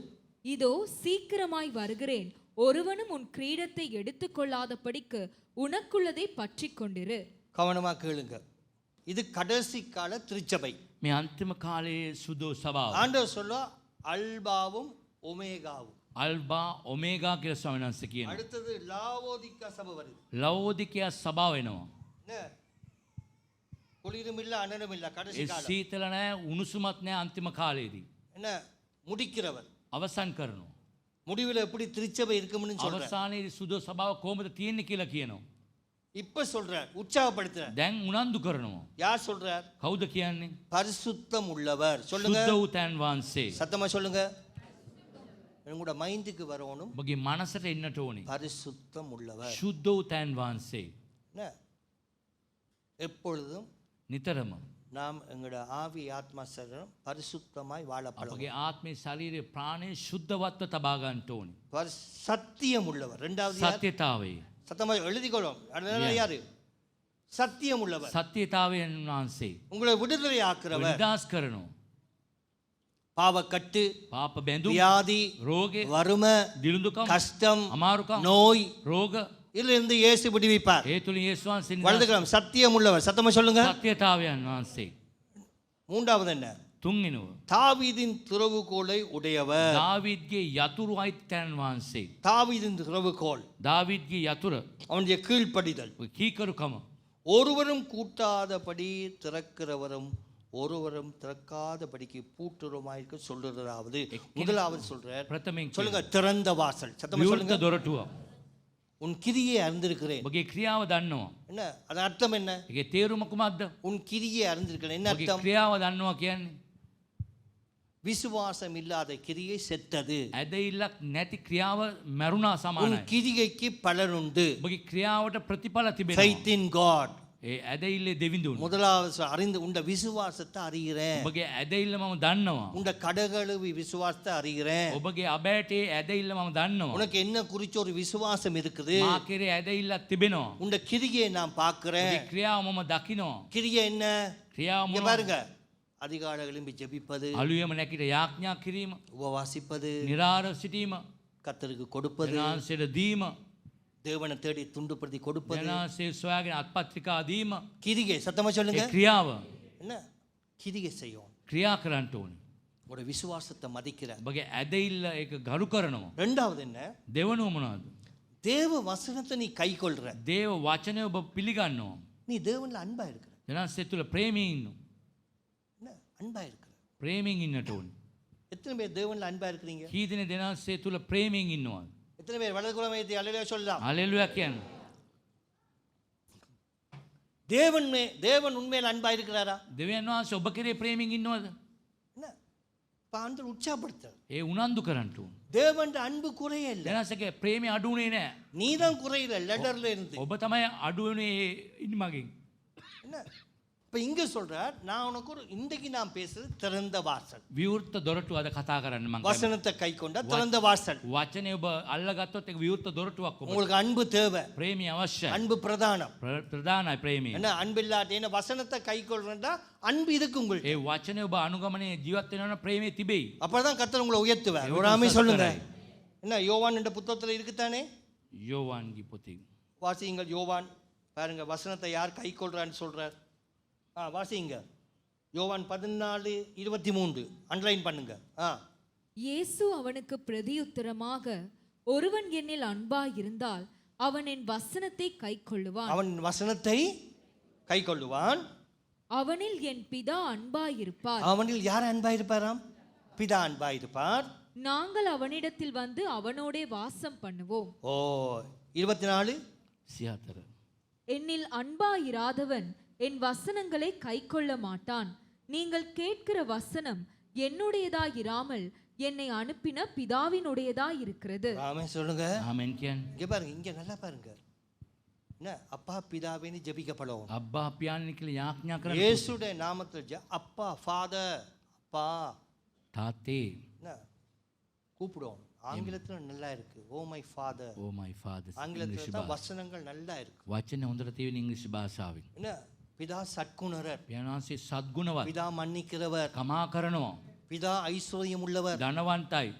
Speaker 1: இதோ சீக்கிரமாய் வருகிறேன். ஒருவனும் உன் கிரீடத்தை எடுத்துக்கொள்ளாதபடிக்கு உனக்குள்ளதை பற்றி கொண்டிரு.
Speaker 3: கவனமா கேளுங்க. இது கடைசி கால திருச்சபை.
Speaker 2: මේ අන්තිම කාලයේ සුදු සභාව.
Speaker 3: ஆண்டவர் சொல்ல அல்பாவும் ஒமேகாவும்.
Speaker 2: අල්බා ඔමේගා කියලා ස්වාමීන් වහන්සේ කියනවා.
Speaker 3: அடுத்தது லாவோதிக்கா சபை வருது.
Speaker 2: ලවෝදිකයා සභාව වෙනවා.
Speaker 3: என்ன? குளிரும் இல்ல அனலும் இல்ல கடைசி
Speaker 2: ඒ
Speaker 3: காலம்.
Speaker 2: සීතල නැහැ, උණුසුමත් නැහැ අන්තිම කාලයේදී.
Speaker 3: என்ன? முடிக்கிறவர்.
Speaker 2: අවසන් කරනවා.
Speaker 3: முடிவில் எப்படி திருச்சபை இருக்கும்னு சொல்றார்.
Speaker 2: අවසානයේ සුදු සභාව කොහොමද තියෙන්නේ කියලා කියනවා.
Speaker 3: இப்ப சொல்றார், உற்சாகப்படுத்துறார்.
Speaker 2: දැන් උනන්දු කරනවා.
Speaker 3: யார் சொல்றார்?
Speaker 2: කවුද කියන්නේ?
Speaker 3: பரிசுத்தம் உள்ளவர். சொல்லுங்க.
Speaker 2: සුද්ධ වූ තැන් වහන්සේ.
Speaker 3: சத்தமா சொல்லுங்க. உங்களோட மைண்டுக்கு வரணும்.
Speaker 2: ඔබගේ මනසට එන්නට ඕනේ.
Speaker 3: பரிசுத்தம் உள்ளவர்.
Speaker 2: සුද්ධ වූ තැන් වහන්සේ.
Speaker 3: என்ன? எப்பொழுதும்
Speaker 2: නිතරම
Speaker 3: நாம் எங்களோட ஆவி ஆத்மா சரீரம் பரிசுத்தமாய் வாழப்படும்.
Speaker 2: අපගේ ආත්මේ ශරීරයේ ප්‍රාණය ශුද්ධවත්ව තබා ගන්නට ඕනේ.
Speaker 3: சத்தியம் உள்ளவர். இரண்டாவது யார்?
Speaker 2: සත්‍යතාවය.
Speaker 3: சத்தமா எழுதிக்கொள்ளும். அதனால யாரு? சத்தியம் உள்ளவர்.
Speaker 2: සත්‍යතාවයෙන් වහන්සේ.
Speaker 3: உங்களை விடுதலை ஆக்குறவர்.
Speaker 2: විනාශ කරනවා.
Speaker 3: பாவக்கட்டு,
Speaker 2: පාප බැඳුම්
Speaker 3: வியாதி,
Speaker 2: රෝගය
Speaker 3: வறுமை,
Speaker 2: දිළුඳුකම්
Speaker 3: கஷ்டம்,
Speaker 2: අමාරුකම්
Speaker 3: நோய்,
Speaker 2: රෝග
Speaker 3: இதிலிருந்து இயேசு விடுவிப்பார்.
Speaker 2: ඒ තුළින් යේසුස් වහන්සේ
Speaker 3: வலதுகரம் சத்தியம் உள்ளவர். சத்தமா சொல்லுங்க.
Speaker 2: සත්‍යතාවයන් වහන්සේ.
Speaker 3: மூன்றாவது என்ன?
Speaker 2: තුන්වෙනුව
Speaker 3: தாவீதின் திறவுகோலை உடையவர்.
Speaker 2: දාවිද්ගේ යතුරු අයිතයන් වහන්සේ.
Speaker 3: தாவீதின் திறவுகோல்
Speaker 2: දාවිද්ගේ යතුර
Speaker 3: அவனுடைய கீழ்ப்படிதல்.
Speaker 2: ඔය කීකරුකම
Speaker 3: ஒருவரும் கூட்டாதபடி திறக்கிறவரும் ஒருவரும் திறக்காதபடிக்கு பூட்டுறமாயிருக்க சொல்றதாவது. முதலாவது சொல்றார்,
Speaker 2: ප්‍රථමයෙන්
Speaker 3: சொல்லுங்க, திறந்த வாசல். சத்தமா
Speaker 2: විවෘත
Speaker 3: சொல்லுங்க.
Speaker 2: දොරටුව.
Speaker 3: உன் கிரியை அறிந்திருக்கிறேன்.
Speaker 2: ඔබගේ ක්‍රියාව දන්නවා.
Speaker 3: என்ன அது அர்த்தம்? என்ன
Speaker 2: ඒකේ තේරුම කුමක්ද?
Speaker 3: உன் கிரியை அறிந்திருக்கிறேன் என்ன
Speaker 2: ඔබගේ
Speaker 3: அர்த்தம்?
Speaker 2: ක්‍රියාව දන්නවා කියන්නේ
Speaker 3: விசுவாசம் இல்லாத கிரியை செத்தது.
Speaker 2: ඇදහිල්ලක් නැති ක්‍රියාව මැරුණා
Speaker 3: உன்
Speaker 2: සමානයි.
Speaker 3: கிரிகைக்கு பலன் உண்டு.
Speaker 2: ඔබගේ ක්‍රියාවට ප්‍රතිඵල තිබෙනවා.
Speaker 3: Faith in God.
Speaker 2: ඒ ඇදහිල්ලේ දෙවිඳුන්.
Speaker 3: முதலாவது அறிந்து உண்ட விசுவாசத்தை அறிகிறேன்.
Speaker 2: ඔබගේ ඇදහිල්ල මම දන්නවා.
Speaker 3: உண்ட கடகழுவி விசுவாசத்தை அறிகிறேன்.
Speaker 2: ඔබගේ අබෑටේ ඇදහිල්ල මම දන්නවා.
Speaker 3: உனக்கு என்ன குறிச்ச ஒரு விசுவாசம் இருக்குது.
Speaker 2: මා කෙරේ ඇදහිල්ලක් තිබෙනවා.
Speaker 3: உண்ட கிரியை நான் பார்க்கிறேன்.
Speaker 2: ඔබගේ ක්‍රියාව මම දකිනවා.
Speaker 3: கிரியை என்ன?
Speaker 2: ක්‍රියාව
Speaker 3: இங்க
Speaker 2: මොනවද?
Speaker 3: பாருங்க, அதிகாலை எழும்பி ஜெபிப்பது,
Speaker 2: අලුයම නැකිට යාඥා කිරීම,
Speaker 3: உபவாசிப்பது,
Speaker 2: නිරාර සිටීම,
Speaker 3: கர்த்தருக்கு கொடுப்பது,
Speaker 2: ජනාංශයට දීම,
Speaker 3: தேவனை தேடி துண்டுப்படுத்தி கொடுப்பது.
Speaker 2: ජනාංශය සොයාගෙන අත්පත්‍රිකා දීම.
Speaker 3: கிரியை சத்தமா
Speaker 2: ඒ
Speaker 3: சொல்லுங்க.
Speaker 2: ක්‍රියාව
Speaker 3: என்ன கிரியை செய்யும்?
Speaker 2: ක්‍රියා කරන්න ඕනේ.
Speaker 3: உங்களோட விசுவாசத்தை மதிக்கிற.
Speaker 2: ඔබගේ ඇදහිල්ල ඒක ගරු කරනවා.
Speaker 3: ரெண்டாவது என்ன?
Speaker 2: දෙවනුව මොනවද?
Speaker 3: தேவ வசனத்தை நீ கை கொள்ற.
Speaker 2: දේව වචනය ඔබ පිළිගන්නවා.
Speaker 3: நீ தேவன்ல அன்பா இருக்கிற.
Speaker 2: ජනාංශය තුළ ප්‍රේමයෙන් ඉන්නවා.
Speaker 3: என்ன அன்பா இருக்கிற?
Speaker 2: ප්‍රේමයෙන් ඉන්නට ඕනේ.
Speaker 3: எத்தனை பேர் தேவன்ல அன்பா இருக்கிறீங்க?
Speaker 2: කී දෙනෙක් ජනාංශය තුළ ප්‍රේමයෙන් ඉන්නවද?
Speaker 3: எத்தனை பேர் வலது குலமையத்தை அல்லேலூயா சொல்லலாம்?
Speaker 2: හලෙලුයා කියන්න.
Speaker 3: தேவன் உண்மையில அன்பா இருக்கிறாரா?
Speaker 2: දෙවියන් වහන්සේ ඔබ කෙරේ ප්‍රේමයෙන් ඉන්නවද?
Speaker 3: என்ன பாண்டர் உற்சாகப்படுத்த.
Speaker 2: ඒ උනන්දු කරන්න ඕනේ.
Speaker 3: தேவன் அன்பு குறையே இல்ல.
Speaker 2: ජනාංශගේ ප්‍රේමය අඩු වුණේ නැහැ.
Speaker 3: நீதான் குறையில லெட்டர்ல இருந்து.
Speaker 2: ඔබ තමයි අඩු වෙන්නේ ඉන්නමගෙන්.
Speaker 3: என்ன இப்ப இங்க சொல்றார், நான் உனக்கு ஒரு இன்றைக்கு நான் பேசுறது திறந்த வாசல்.
Speaker 2: විවෘත දොරටුව අද කතා කරන්න මම.
Speaker 3: வசனத்தை கை கொண்ட திறந்த வாசல்.
Speaker 2: වචනේ ඔබ අල්ලගත්තොත් ඒක විවෘත දොරටුවක් ඔබ.
Speaker 3: உங்களுக்கு அன்பு தேவை.
Speaker 2: ප්‍රේමය අවශ්‍යයි.
Speaker 3: அன்பு பிரதானம்.
Speaker 2: ප්‍රධානයි ප්‍රේමය.
Speaker 3: என்ன அன்பு இல்லாட்ட என்ன வசனத்தை கை கொள்றா அன்பு இதுக்கு உங்களுக்கு.
Speaker 2: ඒ වචනේ ඔබ අනුගමනයේ ජීවත් වෙනවා නම් ප්‍රේමය තිබෙයි.
Speaker 3: அப்பதான் கர்த்தர் உங்களை உயர்த்துவார்.
Speaker 2: ඒක
Speaker 3: ஒரு ஆமென்
Speaker 2: උසස්
Speaker 3: சொல்லுங்க.
Speaker 2: කරයි.
Speaker 3: என்ன யோவான் என்ற புத்தகத்துல இருக்குதானே?
Speaker 2: යෝවාන්ගේ පොතේ.
Speaker 3: வாசியுங்கள் யோவான். பாருங்க வசனத்தை யார் கை கொள்றான்னு சொல்றார். வாசிங்க. யோவான் 14:23 அண்டர்லைன் பண்ணுங்க.
Speaker 1: இயேசு அவனுக்கு பிரதியுத்தரமாக, ஒருவன் என்னில் அன்பாயிருந்தால் அவன் என் வசனத்தை கைக்கொள்ளுவான்.
Speaker 3: அவன் வசனத்தை கை கொள்ளுவான்.
Speaker 1: அவனில் என் பிதா அன்பாயிருப்பார்.
Speaker 3: அவனில் யார் அன்பாயிருப்பாராம்? பிதா அன்பாயிருப்பார்.
Speaker 1: நாங்கள் அவனிடத்தில் வந்து அவனோடே வாசம் பண்ணுவோம்.
Speaker 3: 24
Speaker 2: සියතර.
Speaker 1: என்னில் அன்பாயிராதவன் என் வசனங்களை கைக்கொள்ள மாட்டான். நீங்கள் கேட்கிற வசனம் என்னுடையதாயிராமல் என்னை அனுப்பின பிதாவினுடையதாயிருக்கிறது.
Speaker 3: ஆமென் சொல்லுங்க.
Speaker 2: ආමෙන් කියන්නේ.
Speaker 3: இங்க பாருங்க, இங்க நல்லா பாருங்க. என்ன அப்பா பிதாவேன்னு ஜெபிக்கப்படும்.
Speaker 2: අබ්බා පියාණන් කියලා යාඥා කරන්න.
Speaker 3: இயேசுடைய நாமத்தில் அப்பா ஃபாதர் அப்பா
Speaker 2: තාත්තේ.
Speaker 3: என்ன கூப்பிடுவோம். ஆங்கிலத்துல நல்லா இருக்கு. Oh my father.
Speaker 2: ඕ මයි ෆාදර්.
Speaker 3: ஆங்கிலத்துல தான் வசனங்கள் நல்லா இருக்கு.
Speaker 2: වචනේ හොඳට තියෙන ඉංග්‍රීසි භාෂාවෙන්.
Speaker 3: என்ன பிதா சற்குணரர்.
Speaker 2: පියාණන්සේ සද්ගුණවත්.
Speaker 3: பிதா மன்னிக்கிறவர்.
Speaker 2: කමා කරනවා.
Speaker 3: பிதா ஐஸ்வர்யம் உள்ளவர்.
Speaker 2: ධනවන්තයි.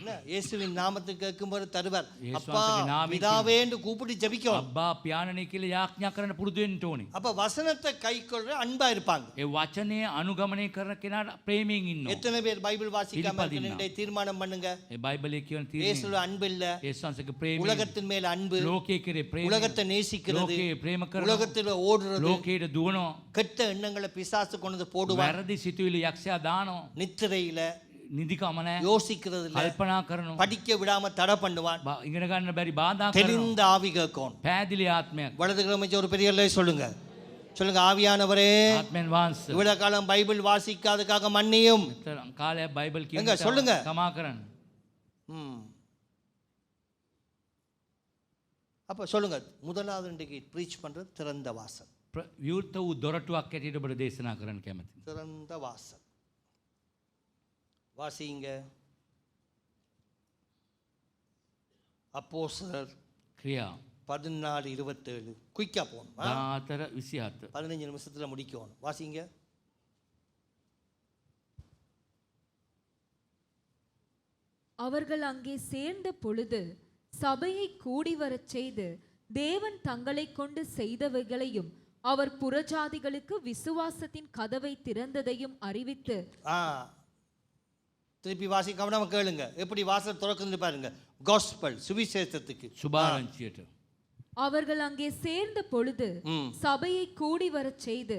Speaker 3: என்ன இயேசுவின் நாமத்தை கேட்கும்போது தருவார்.
Speaker 2: இயேசு
Speaker 3: அப்பா
Speaker 2: வார்த்தைக்கு நாமே
Speaker 3: பிதாவே என்று கூப்பிட்டு ஜெபிக்கும்.
Speaker 2: අබ්බා පියාණනේ කියලා යාඥා කරන්න පුරුදු වෙන්න ඕනේ.
Speaker 3: அப்ப வசனத்தை கைக்கொள்ற அன்பா இருப்பாங்க.
Speaker 2: ඒ වචනේ අනුගමනය කරන කෙනාට ප්‍රේමයෙන් ඉන්නවා.
Speaker 3: எத்தனை பேர் பைபிள் வாசிக்காம
Speaker 2: පිළිපදින්න.
Speaker 3: இருக்கீங்க? தீர்மானம் பண்ணுங்க.
Speaker 2: ඒ බයිබලයේ කියන තීරණය.
Speaker 3: இயேசுல அன்பு இல்ல.
Speaker 2: ඒසංශක ප්‍රේමය.
Speaker 3: உலகத்தின் மேல அன்பு.
Speaker 2: ලෝකයේ කෙරේ ප්‍රේමය.
Speaker 3: உலகத்தை நேசிக்கிறது.
Speaker 2: ලෝකයේ ප්‍රේම කරනවා.
Speaker 3: உலகத்துல ஓடுறது.
Speaker 2: ලෝකයට දුවනවා.
Speaker 3: கெட்ட எண்ணங்களை பிசாசு கொண்டு போடுவார்.
Speaker 2: වැරදි සිතුවිලි යක්ෂයා දානවා.
Speaker 3: நித்திரையில
Speaker 2: නිදිකම නැහැ.
Speaker 3: யோசிக்கிறது இல்ல.
Speaker 2: කල්පනා කරනවා.
Speaker 3: படிக்க விடாம தடை பண்ணுவான்.
Speaker 2: ඉගෙන ගන්න බැරි බාධා කරනවා.
Speaker 3: தெளிந்த ஆவி கேட்கும்.
Speaker 2: පෑදිලි ආත්මයක්.
Speaker 3: வலது கிழமைச்சு ஒரு பெரிய இல்லை சொல்லுங்க. சொல்லுங்க, ஆவியானவரே
Speaker 2: ආත්මෙන් වහන්සේ.
Speaker 3: இவ்வளவு காலம் பைபிள் வாசிக்காததுக்காக மன்னியும்.
Speaker 2: කාලය බයිබල් කියන
Speaker 3: එංග சொல்லுங்க.
Speaker 2: කමා කරන්න.
Speaker 3: அப்ப சொல்லுங்க, முதலாவது இன்றைக்கு ப்ரீச் பண்றது திறந்த வாசல்.
Speaker 2: විවෘත වූ දොරටුවක් ඇටියට ඔබට දේශනා කරන්න කැමතියි.
Speaker 3: திறந்த வாசல். வாசிங்க. அப்போஸ்தலர்
Speaker 2: ක්‍රියා
Speaker 3: 14:27 குயிக்கா போகணும்.
Speaker 2: 14:27.
Speaker 3: 15 நிமிஷத்துல முடிக்கணும். வாசிங்க.
Speaker 1: அவர்கள் அங்கே சேர்ந்த பொழுது சபையை கூடி வரச் செய்து தேவன் தங்களை கொண்டு செய்தவைகளையும் அவர் புறஜாதிகளுக்கு விசுவாசத்தின் கதவை திறந்ததையும் அறிவித்து
Speaker 3: திருப்பி வாசி கவனமா கேளுங்க. எப்படி வாசல் திறக்குதுன்னு பாருங்க. காஸ்பல் சுவிசேஷத்துக்கு
Speaker 2: සුභාරංචියට
Speaker 1: அவர்கள் அங்கே சேர்ந்த பொழுது சபையை கூடி வரச் செய்து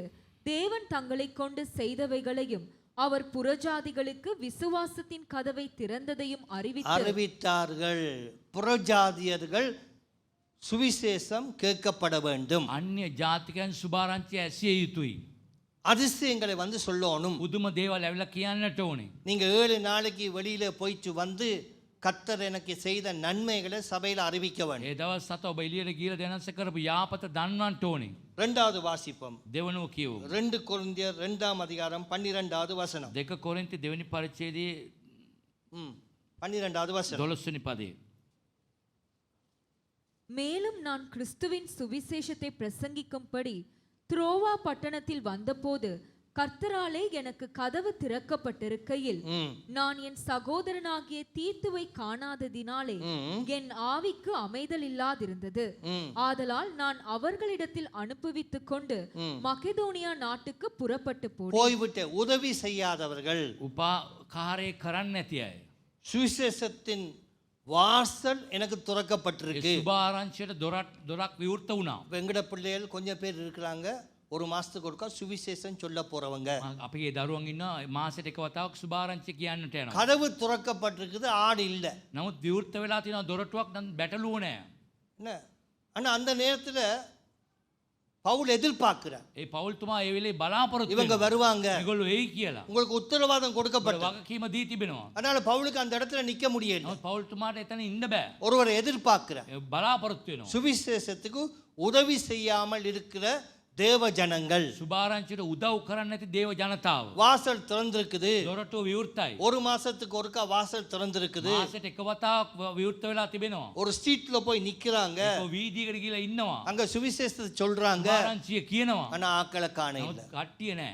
Speaker 1: தேவன் தங்களை கொண்டு செய்தவைகளையும் அவர் புறஜாதிகளுக்கு விசுவாசத்தின் கதவை திறந்ததையும்
Speaker 3: அறிவித்தார்கள். புறஜாதியர்கள் சுவிசேஷம் கேட்கப்பட வேண்டும்.
Speaker 2: අන්‍ය ජාතිකයන් සුභාරංචිය ඇසිය යුතුයි.
Speaker 3: அதிசயங்களை வந்து சொல்லணும்.
Speaker 2: උදුම දේවල් ඇවිල්ලා කියන්නට ඕනේ.
Speaker 3: நீங்க 7 நாளைக்கு வெளியில போயிட்டு வந்து கர்த்தர் எனக்கு செய்த நன்மைகளை சபையில அறிவிக்க வேண்டும்.
Speaker 2: ඒ දවස් 7 ඔබ එළියට ගිහලා දැනස්ස කරපු යාපත දන්වන්න ඕනේ.
Speaker 3: இரண்டாவது வாசிப்போம்.
Speaker 2: දෙවනුව කියවමු.
Speaker 3: 2 கொரிந்தியர் 2ஆம் அதிகாரம் 12வது வசனம்.
Speaker 2: 2 කොරින්ති දෙවෙනි පරිච්ඡේදයේ
Speaker 3: 12வது வசனம்.
Speaker 2: 12 වෙනි පදේ.
Speaker 1: மேலும் நான் கிறிஸ்துவின் சுவிசேஷத்தை பிரசங்கிக்கும்படி துரோவா பட்டணத்தில் வந்தபோது கர்த்தராலே எனக்கு கதவு திறக்கப்பட்டிருக்கையில் நான் என் சகோதரனாகிய தீத்துவை காணாததினாலே என் ஆவிக்கு அமைதல் இல்லாதிருந்தது. ஆதலால் நான் அவர்களிடத்தில் அனுப்புவித்துக் கொண்டு மக்கெதோனியா நாட்டுக்கு புறப்பட்டு
Speaker 3: போய்விட்ட உதவி செய்யாதவர்கள்
Speaker 2: උපකාරය කරන්න නැති අය.
Speaker 3: சுவிசேஷத்தின் வாசல் எனக்கு திறக்கப்பட்டிருக்கு.
Speaker 2: සුභාරංචියට දොරක් විවෘත වුණා.
Speaker 3: வெங்கட பிள்ளைகள் கொஞ்சம் பேர் இருக்கிறாங்க. ஒரு மாசத்துக்கு ஒருக்கா சுவிசேஷம் சொல்ல போறவங்க.
Speaker 2: අපේ දරුවන් ඉන්නවා මාසෙට එක වතාවක් සුභාරංචිය කියන්නට යනවා.
Speaker 3: கதவு திறக்கப்பட்டிருக்குது, ஆடு இல்ல.
Speaker 2: නමුත් විවෘත වෙලා තියෙනවා දොරටුවක් නම් බැටළුව නැහැ.
Speaker 3: என்ன ஆனா அந்த நேரத்துல பவுல் எதிர்பார்க்கிறார்.
Speaker 2: ඒ පෞල්තුමා ඒ වෙලේ බලාපොරොත්තු
Speaker 3: இவங்க வருவாங்க,
Speaker 2: ඒගොල්ලෝ එයි කියලා.
Speaker 3: உங்களுக்கு உத்தரவாதம் கொடுக்கப்பட்டது.
Speaker 2: වගකීම දී තිබෙනවා.
Speaker 3: அதனால பவுலுக்கு அந்த இடத்துல நிக்க முடியல.
Speaker 2: නමුත් පෞල්තුමාට එතන ඉන්න බෑ.
Speaker 3: ஒருவரை எதிர்பார்க்கிறார்.
Speaker 2: බලාපොරොත්තු වෙනවා.
Speaker 3: சுவிசேஷத்துக்கு உதவி செய்யாமல் இருக்கிற தேவ ஜனங்கள்.
Speaker 2: සුභාරංචියට උදව් කරන්නේ නැති දේව ජනතාව.
Speaker 3: வாசல் திறந்திருக்குது.
Speaker 2: දොරටුව විවෘතයි.
Speaker 3: ஒரு மாசத்துக்கு ஒருக்கா வாசல் திறந்திருக்குது.
Speaker 2: මාසෙට එක වතාවක් විවෘත වෙලා තිබෙනවා.
Speaker 3: ஒரு ஸ்ட்ரீட்ல போய் நிக்கிறாங்க.
Speaker 2: ඒක වීදියකට ගිහලා ඉන්නවා.
Speaker 3: அங்க சுவிசேஷத்தை சொல்றாங்க.
Speaker 2: සුභාරංචිය කියනවා.
Speaker 3: ஆனா ஆக்களை காண இல்ல.
Speaker 2: කට්ටිය නැහැ.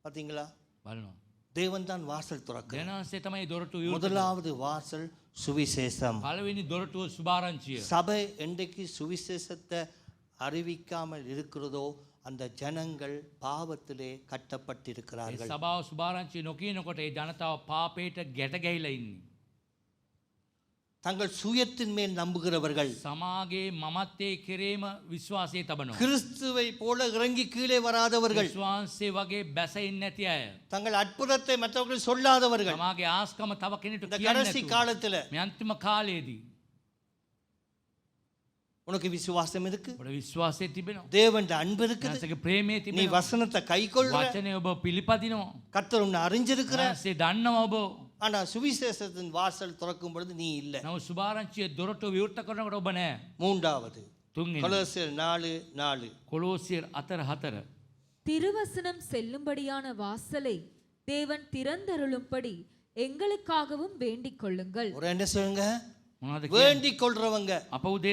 Speaker 3: பாத்தீங்களா?
Speaker 2: බලනවා.
Speaker 3: தேவன் தான் வாசல் திறக்கிறார்.
Speaker 2: දෙනාසේ තමයි දොරටුව විවෘත.
Speaker 3: முதலாவது வாசல் சுவிசேஷம்.
Speaker 2: පළවෙනි දොරටුව සුභාරංචිය.
Speaker 3: சபை என்றைக்கு சுவிசேஷத்தை அறிவிக்காமல் இருக்கிறதோ அந்த ஜனங்கள் பாவத்திலே கட்டப்பட்டிருக்கிறார்கள்.
Speaker 2: සභාව සුභාරංචිය නොකියනකොට ඒ ජනතාව පාපයට ගැට ගැහිලා ඉන්නේ.
Speaker 3: தங்கள் சுயத்தின் மேல் நம்புகிறவர்கள்,
Speaker 2: සමාගේ මමත්වයේ කෙරේම විශ්වාසය තබනවා.
Speaker 3: கிறிஸ்துவை போல இறங்கி கீழே வராதவர்கள்,
Speaker 2: විශ්වාසය වගේ බැසෙන්නේ නැති අය.
Speaker 3: தங்கள் அற்புதத்தை மற்றவர்கள் சொல்லாதவர்கள்.
Speaker 2: සමාගේ ආස්කම තව කෙනෙකුට
Speaker 3: இந்த
Speaker 2: කියන්නේ
Speaker 3: கடைசி
Speaker 2: නැතුව.
Speaker 3: காலத்துல
Speaker 2: මේ අන්තිම කාලයේදී
Speaker 3: உனக்கு விசுவாசம் இருக்கு,
Speaker 2: ඔබට විශ්වාසය තිබෙනවා.
Speaker 3: தேவன் அன்பு இருக்குது,
Speaker 2: යාසගේ ප්‍රේමය
Speaker 3: நீ
Speaker 2: තිබෙනවා.
Speaker 3: வசனத்தை கைக்கொள்ற,
Speaker 2: වචනය ඔබ පිළිපදිනවා.
Speaker 3: கர்த்தர் உன்னை அறிஞ்சிருக்கிற.
Speaker 2: යාසේ දන්නවා ඔබ.
Speaker 3: ஆனா சுவிசேஷத்தின் வாசல் திறக்கும் பொழுது நீ இல்ல.
Speaker 2: නමුත් සුභාරංචිය දොරටුව විවෘත කරනකොට ඔබ නැහැ.
Speaker 3: மூன்றாவது
Speaker 2: තුන්වෙනි
Speaker 3: கொலோசியர் 4:4.
Speaker 2: කොලෝසියර් 4:4.
Speaker 1: திருவசனம் செல்லும்படியான வாசலை தேவன் திறந்தருளும்படி எங்களுக்காகவும் வேண்டிக் கொள்ளுங்கள்.
Speaker 3: ஒரு என்ன சொல்லுங்க?
Speaker 2: මොනවද කියන්නේ?
Speaker 3: வேண்டிக் கொள்றவங்க.
Speaker 2: අප උදේ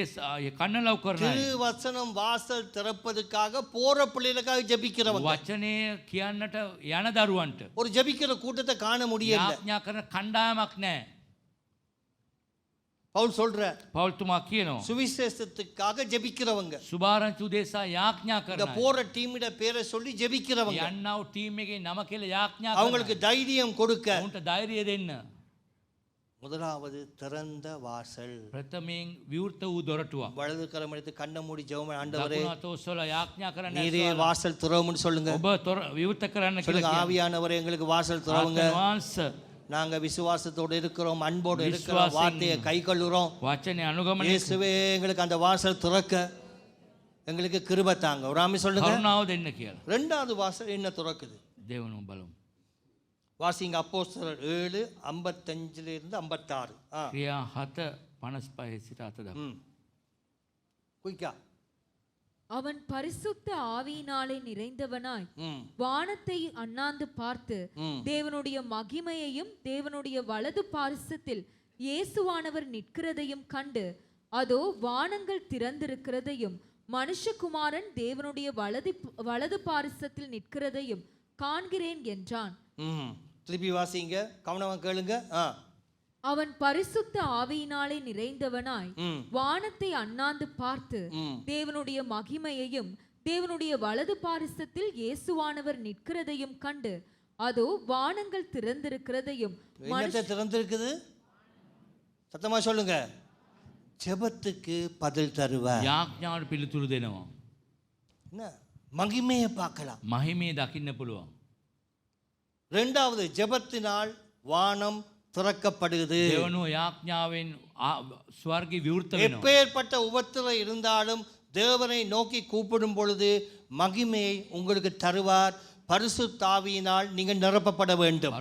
Speaker 2: කන්නලව් කරන අය.
Speaker 3: திருவசனம் வாசல் திறப்பதுக்காக போற பிள்ளைகளுக்காக ஜெபிக்கிறவங்க.
Speaker 2: වචනය කියන්නට යන දරුවන්ට
Speaker 3: ஒரு ஜெபிக்கிற கூட்டத்தை காண முடியல.
Speaker 2: යාඥා කරන කණ්ඩායමක් නැහැ.
Speaker 3: பவுல் சொல்ற
Speaker 2: පෞල්තුමා කියනවා
Speaker 3: சுவிசேஷத்துக்காக ஜெபிக்கிறவங்க,
Speaker 2: සුභාරංචි උදෙසා යාඥා
Speaker 3: இந்த
Speaker 2: කරන
Speaker 3: போற டீமிட பேரை சொல்லி ஜெபிக்கிறவங்க,
Speaker 2: යන්නව ටීම් එකේ නම කියලා යාඥා
Speaker 3: அவங்களுக்கு
Speaker 2: කරන
Speaker 3: தைரியம் கொடுக்க.
Speaker 2: උන්ට ධෛර්යය දෙන්න.
Speaker 3: முதலாவது திறந்த வாசல்.
Speaker 2: ප්‍රථමයෙන් විවෘත වූ දොරටුවක්.
Speaker 3: வலது கரம் எடுத்து கண்ணை மூடி ஜெபம், ஆண்டவரே
Speaker 2: දකුණු අත ඔසවලා යාඥා කරන්න
Speaker 3: நீரே வாசல் திறவும்னு சொல்லுங்க.
Speaker 2: ඔබ විවෘත කරන්න
Speaker 3: சொல்லுங்க,
Speaker 2: කියලා
Speaker 3: ஆவியானவரே எங்களுக்கு வாசல் திறவுங்க.
Speaker 2: වහන්සේ
Speaker 3: நாங்க விசுவாசத்தோடு இருக்கிறோம், அன்போடு இருக்கிறோம்,
Speaker 2: விசுவாசம்.
Speaker 3: வார்த்தையை கைக்கொள்ளுறோம்.
Speaker 2: වචනේ අනුගමනය
Speaker 3: இயேசுவே எங்களுக்கு அந்த வாசல் திறக்க எங்களுக்கு கிருபை தாங்க. ஒரு ஆமீன் சொல்லுங்க.
Speaker 2: කරුණාව දෙන්න කියලා.
Speaker 3: ரெண்டாவது வாசல் என்ன திறக்குது?
Speaker 2: දෙවනුව බලමු.
Speaker 3: வாசிங்க அப்போஸ்தலர் 7:55 56.
Speaker 2: ක්‍රියා 7:55 සිට 8 දක්වා.
Speaker 3: குயிக்கா.
Speaker 1: அவன் பரிசுத்த ஆவியினாலே நிறைந்தவனாய் வானத்தை அண்ணாந்து பார்த்து தேவனுடைய மகிமையையும் தேவனுடைய வலது பாரிசத்தில் இயேசுவானவர் நிற்கிறதையும் கண்டு, அதோ வானங்கள் திறந்திருக்கிறதையும் மனுஷகுமாரன் தேவனுடைய வலது பாரிசத்தில் நிற்கிறதையும் காண்கிறேன் என்றான்.
Speaker 3: திருப்பி வாசிங்க, கவனமா கேளுங்க.
Speaker 1: அவன் பரிசுத்த ஆவியினாலே நிறைந்தவனாய்
Speaker 3: ம்
Speaker 1: வானத்தை அண்ணாந்து பார்த்து
Speaker 3: ம்
Speaker 1: தேவனுடைய மகிமையையும் தேவனுடைய வலது பாரிசத்தில் இயேசுவானவர் நிற்கிறதையும் கண்டு அதோ வானங்கள் திறந்திருக்கிறதையும்
Speaker 3: என்னத்தை திறந்திருக்குது? சத்தமா சொல்லுங்க. ஜெபத்துக்கு பதில் தருவார்.
Speaker 2: යාඥාවට පිළිතුරු දෙනවා.
Speaker 3: என்ன மகிமையை பார்க்கலாம்.
Speaker 2: මහිමේ දකින්න පුළුවන්.
Speaker 3: இரண்டாவது, ஜெபத்தினால் வானம் திறக்கப்படுகிறது.
Speaker 2: දෙවනුව යාඥාවෙන් ස්වර්ගය විවෘත වෙනවා.
Speaker 3: எப்பேற்பட்ட உபத்திரம் இருந்தாலும் தேவனை நோக்கி கூப்பிடும் பொழுது மகிமையை உங்களுக்கு தருவார். பரிசுத்த ஆவியினால் நீங்கள் நிரப்பப்பட வேண்டும்.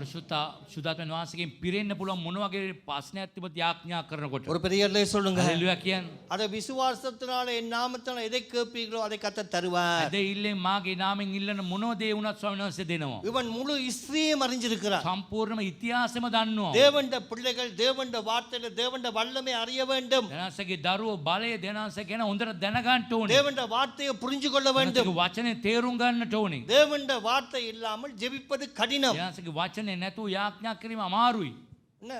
Speaker 2: සුදාත්මන් වහන්සේගෙන් පිරෙන්න පුළුවන් මොන වගේ ප්‍රශ්නයක් තිබුත් යාඥා කරනකොට.
Speaker 3: ஒரு பெரிய அல்லேலூயா சொல்லுங்க.
Speaker 2: හalleluya කියන්නේ.
Speaker 3: அதை விசுவாசத்தினால என் நாமத்தினால எதை கேட்பீர்களோ அதை கர்த்தர் தருவார்.
Speaker 2: අද ඉල්ලෙන් මාගේ නාමෙන් ඉල්ලන මොනෝ දේ වුණත් ස්වාමීන් වහන්සේ දෙනවා.
Speaker 3: இவன் முழு இஸ்ரேலையும் அறிஞ்சிருக்கிறார்.
Speaker 2: සම්පූර්ණම ඉතිහාසෙම දන්නවා.
Speaker 3: தேவனுடைய பிள்ளைகள் தேவனுடைய வார்த்தையில தேவனுடைய வல்லமை அறிய வேண்டும்.
Speaker 2: දෙනාසගේ දරුවෝ බලය දෙනාස ගැන හොඳට දැනගන්න ඕනේ.
Speaker 3: தேவனுடைய வார்த்தையை புரிஞ்சு கொள்ள வேண்டும்.
Speaker 2: වචනේ තේරුම් ගන්නට ඕනේ.
Speaker 3: தேவனுடைய வார்த்தை இல்லாமல் ஜெபிப்பது கடினம்.
Speaker 2: දෙනාසගේ වචනේ නැතුව යාඥා කිරීම අමාරුයි.
Speaker 3: என்ன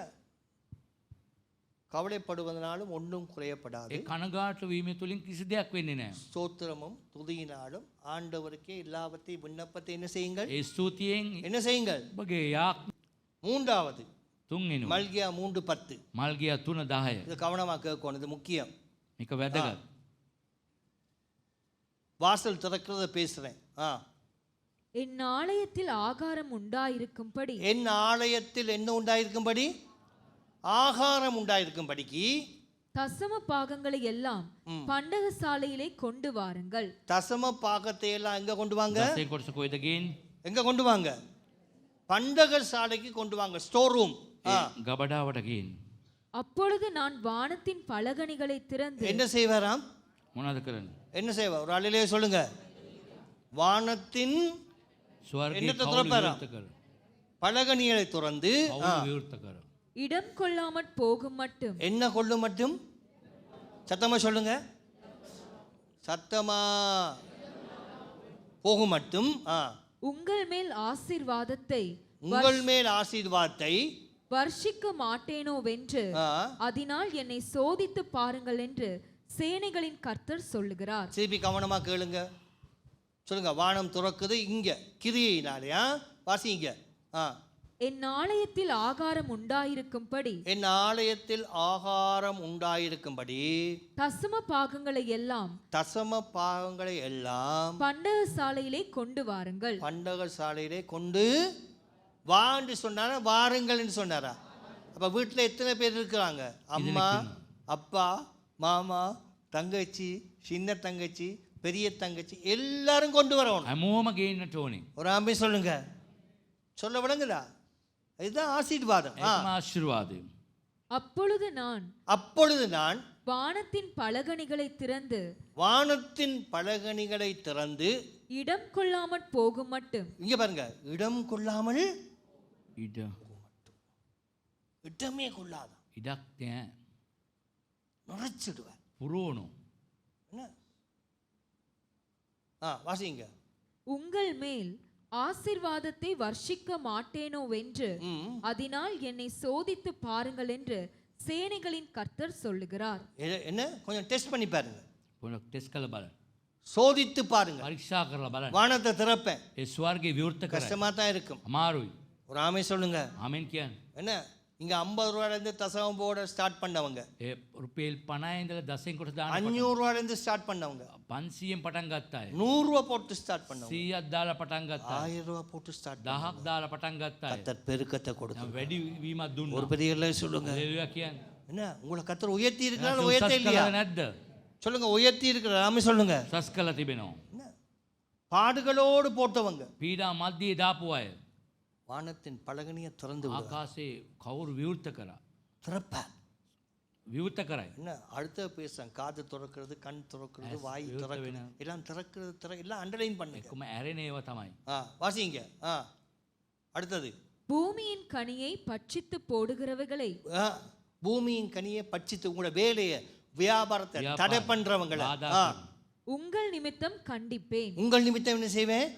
Speaker 3: கவலைப்படுவதனாலும் ஒன்றும் குறையப்படாது.
Speaker 2: ඒ කනගාටු වීම තුලින් කිසි දෙයක් වෙන්නේ නැහැ.
Speaker 3: ஸ்தோத்திரமும் துதியினாலும் ஆண்டவருக்கே எல்லாவற்றையும் விண்ணப்பத்தை என்ன செய்யுங்கள்?
Speaker 2: ඒ ස්තුතියෙන්
Speaker 3: என்ன செய்யுங்கள்?
Speaker 2: ඔබගේ යාඥා
Speaker 3: மூன்றாவது
Speaker 2: තුන්වෙනි
Speaker 3: மல்கியா 3:10.
Speaker 2: මල්ගියා 3:10.
Speaker 3: இது கவனமா கேட்கணும், இது முக்கியம்.
Speaker 2: මේක වැදගත්.
Speaker 3: வாசல் திறக்கிறத பேசுறேன்.
Speaker 1: என் ஆலயத்தில் ஆகாரம் உண்டாயிருக்கும்படி
Speaker 3: என் ஆலயத்தில் என்ன உண்டாயிருக்கும்படி? ஆகாரம் உண்டாயிருக்கும்படிக்கு
Speaker 1: தசம பாகங்களை எல்லாம் பண்டக சாலையிலே கொண்டு வாருங்கள்.
Speaker 3: தசம பாகத்தை எல்லாம் எங்க கொண்டு வாங்க?
Speaker 2: දසයෙන් කොටස කොයිද ගේන්නේ?
Speaker 3: எங்க கொண்டு வாங்க? பண்டக சாலைக்கு கொண்டு வாங்க, ஸ்டோர் ரூம்.
Speaker 2: ගබඩාවට ගේන්නේ.
Speaker 1: அப்பொழுது நான் வானத்தின் பலகணிகளை திறந்து
Speaker 3: என்ன செய்வாராம்?
Speaker 2: මොනවද කරන්නේ?
Speaker 3: என்ன செய்வார்? ஒரு அழிலே சொல்லுங்க. வானத்தின்
Speaker 2: ස්වර්ගයේ
Speaker 3: என்னத்தை
Speaker 2: කවුරු
Speaker 3: திறப்பாராம்?
Speaker 2: විවෘත කර?
Speaker 3: பலகணிகளை திறந்து
Speaker 2: කවුරු විවෘත කර?
Speaker 1: இடம் கொள்ளாமற் போகும் மட்டும்
Speaker 3: என்ன கொள்ளும் மட்டும்? சத்தமா சொல்லுங்க. சத்தமா போகும் மட்டும்.
Speaker 1: உங்கள் மேல் ஆசீர்வாதத்தை
Speaker 3: உங்கள் மேல் ஆசீர்வாதத்தை
Speaker 1: வர்ஷிக்க மாட்டேனோவென்று அதனால் என்னை சோதித்து பாருங்கள் என்று சேனைகளின் கர்த்தர் சொல்லுகிறார்.
Speaker 3: திருப்பி கவனமா கேளுங்க. சொல்லுங்க. வானம் துறக்குது இங்க கிரியையினாலயா? வாசிங்க.
Speaker 1: என் ஆலயத்தில் ஆகாரம் உண்டாயிருக்கும்படி
Speaker 3: என் ஆலயத்தில் ஆகாரம் உண்டாயிருக்கும்படி
Speaker 1: தசம பாகங்களை எல்லாம்
Speaker 3: தசம பாகங்களை எல்லாம்
Speaker 1: பண்டக சாலையிலே கொண்டு வாருங்கள்.
Speaker 3: பண்டக சாலையிலே கொண்டு வான்னு சொன்னாரா? வாருங்கள் சொன்னாரா? அப்ப வீட்டுல எத்தனை பேர் இருக்கிறாங்க? அம்மா, அப்பா, மாமா, தங்கச்சி, சின்ன தங்கச்சி, பெரிய தங்கச்சி எல்லாரும் கொண்டு வரணும்.
Speaker 2: හැමෝම ගේන්නට ඕනේ.
Speaker 3: ஒரு ஆம்பை சொல்லுங்க. சொல்ல விளங்குதா? இதுதான் ஆசீர்வாதம்.
Speaker 2: ඒකම ආශිර්වාදය.
Speaker 1: அப்பொழுது நான்
Speaker 3: வானத்தின்
Speaker 1: பலகணிகளை திறந்து
Speaker 3: வானத்தின் பலகணிகளை திறந்து
Speaker 1: இடம் கொள்ளாமற் போகும் மட்டும்.
Speaker 3: இங்க பாருங்க. இடம் கொள்ளாமல் இடமே கொள்ளாத
Speaker 2: ඉඩක් නැහැ.
Speaker 3: நுழைச்சிடுவார்.
Speaker 2: පුරෝණෝ.
Speaker 3: என்ன? வாசிங்க.
Speaker 1: உங்கள் மேல் ஆசீர்வாதத்தை வர்ஷிக்க மாட்டேனோவென்று அதனால் என்னை சோதித்து பாருங்கள் என்று சேனைகளின் கர்த்தர் சொல்லுகிறார்.
Speaker 3: என்ன? கொஞ்சம் டெஸ்ட் பண்ணி பாருங்க.
Speaker 2: පොඩක් ටෙස්ට් කරලා බලන්න.
Speaker 3: சோதித்து பாருங்க.
Speaker 2: පරීක්ෂා කරලා බලන්න.
Speaker 3: வானத்தை திறப்பேன்.
Speaker 2: ඒ ස්වර්ගය විවෘත කරයි.
Speaker 3: கஷ்டமா தான் இருக்கும்.
Speaker 2: අමාරුයි.
Speaker 3: ஒரு ஆமை சொல்லுங்க.
Speaker 2: ආමෙන් කියන්නේ.
Speaker 3: என்ன? இங்க 50 ரூபாயில இருந்து தசமம் போட ஸ்டார்ட் பண்ணவங்க,
Speaker 2: ඒ රුපියල් 50 ඉඳලා 10න් කොට දාන්න
Speaker 3: 500 ரூபாயில இருந்து ஸ்டார்ட் பண்ணவங்க,
Speaker 2: 500න් පටන් ගත්ත අය
Speaker 3: 100 ரூபாய் போட்டு ஸ்டார்ட் பண்ணவங்க,
Speaker 2: 100ක් දාලා පටන් ගත්ත අය
Speaker 3: 1000 ரூபாய் போட்டு ஸ்டார்ட்
Speaker 2: 1000ක් දාලා පටන් ගත්ත අය
Speaker 3: கர்த்தர் பெருக்கத்தை கொடுத்தார்.
Speaker 2: වැඩි වීමක් දුන්නා.
Speaker 3: ஒரு பெரிய இல்லை சொல்லுங்க.
Speaker 2: හalleluya කියන්නේ.
Speaker 3: என்ன? உங்களை கர்த்தர் உயர்த்தி இருக்கிறார், உயர்த்த இல்லையா?
Speaker 2: නැද්ද?
Speaker 3: சொல்லுங்க. உயர்த்தி இருக்கிறார். ஆமே சொல்லுங்க.
Speaker 2: සස් කළා තිබෙනවා.
Speaker 3: என்ன? பாடுகளோடு போட்டவங்க
Speaker 2: පීඩා මැද්දේ දාපු අය
Speaker 3: வானத்தின் பலகணியை திறந்து விடுவார்.
Speaker 2: ආකාශේ කවුරු විවෘත කරා?
Speaker 3: திறப்பார்.
Speaker 2: විවෘත කරයි.
Speaker 3: என்ன? அடுத்த பேசுறேன். காது திறக்கிறது, கண் திறக்கிறது, வாய் திறக்கிறது, எல்லாம் திறக்கிறது, எல்லாம் அண்டர்லைன் பண்ணுங்க.
Speaker 2: එක්කම ඇරෙනේව තමයි.
Speaker 3: வாசிங்க. அடுத்தது.
Speaker 1: பூமியின் கனியை பட்சித்து போடுகிறவைகளை
Speaker 3: பூமியின் கனியை பட்சித்து உங்களோட வேலையை வியாபாரத்தை தடை பண்றவங்களை
Speaker 1: உங்கள் நிமித்தம் கண்டிப்பேன்.
Speaker 3: உங்கள் நிமித்தம் என்ன செய்வேன்?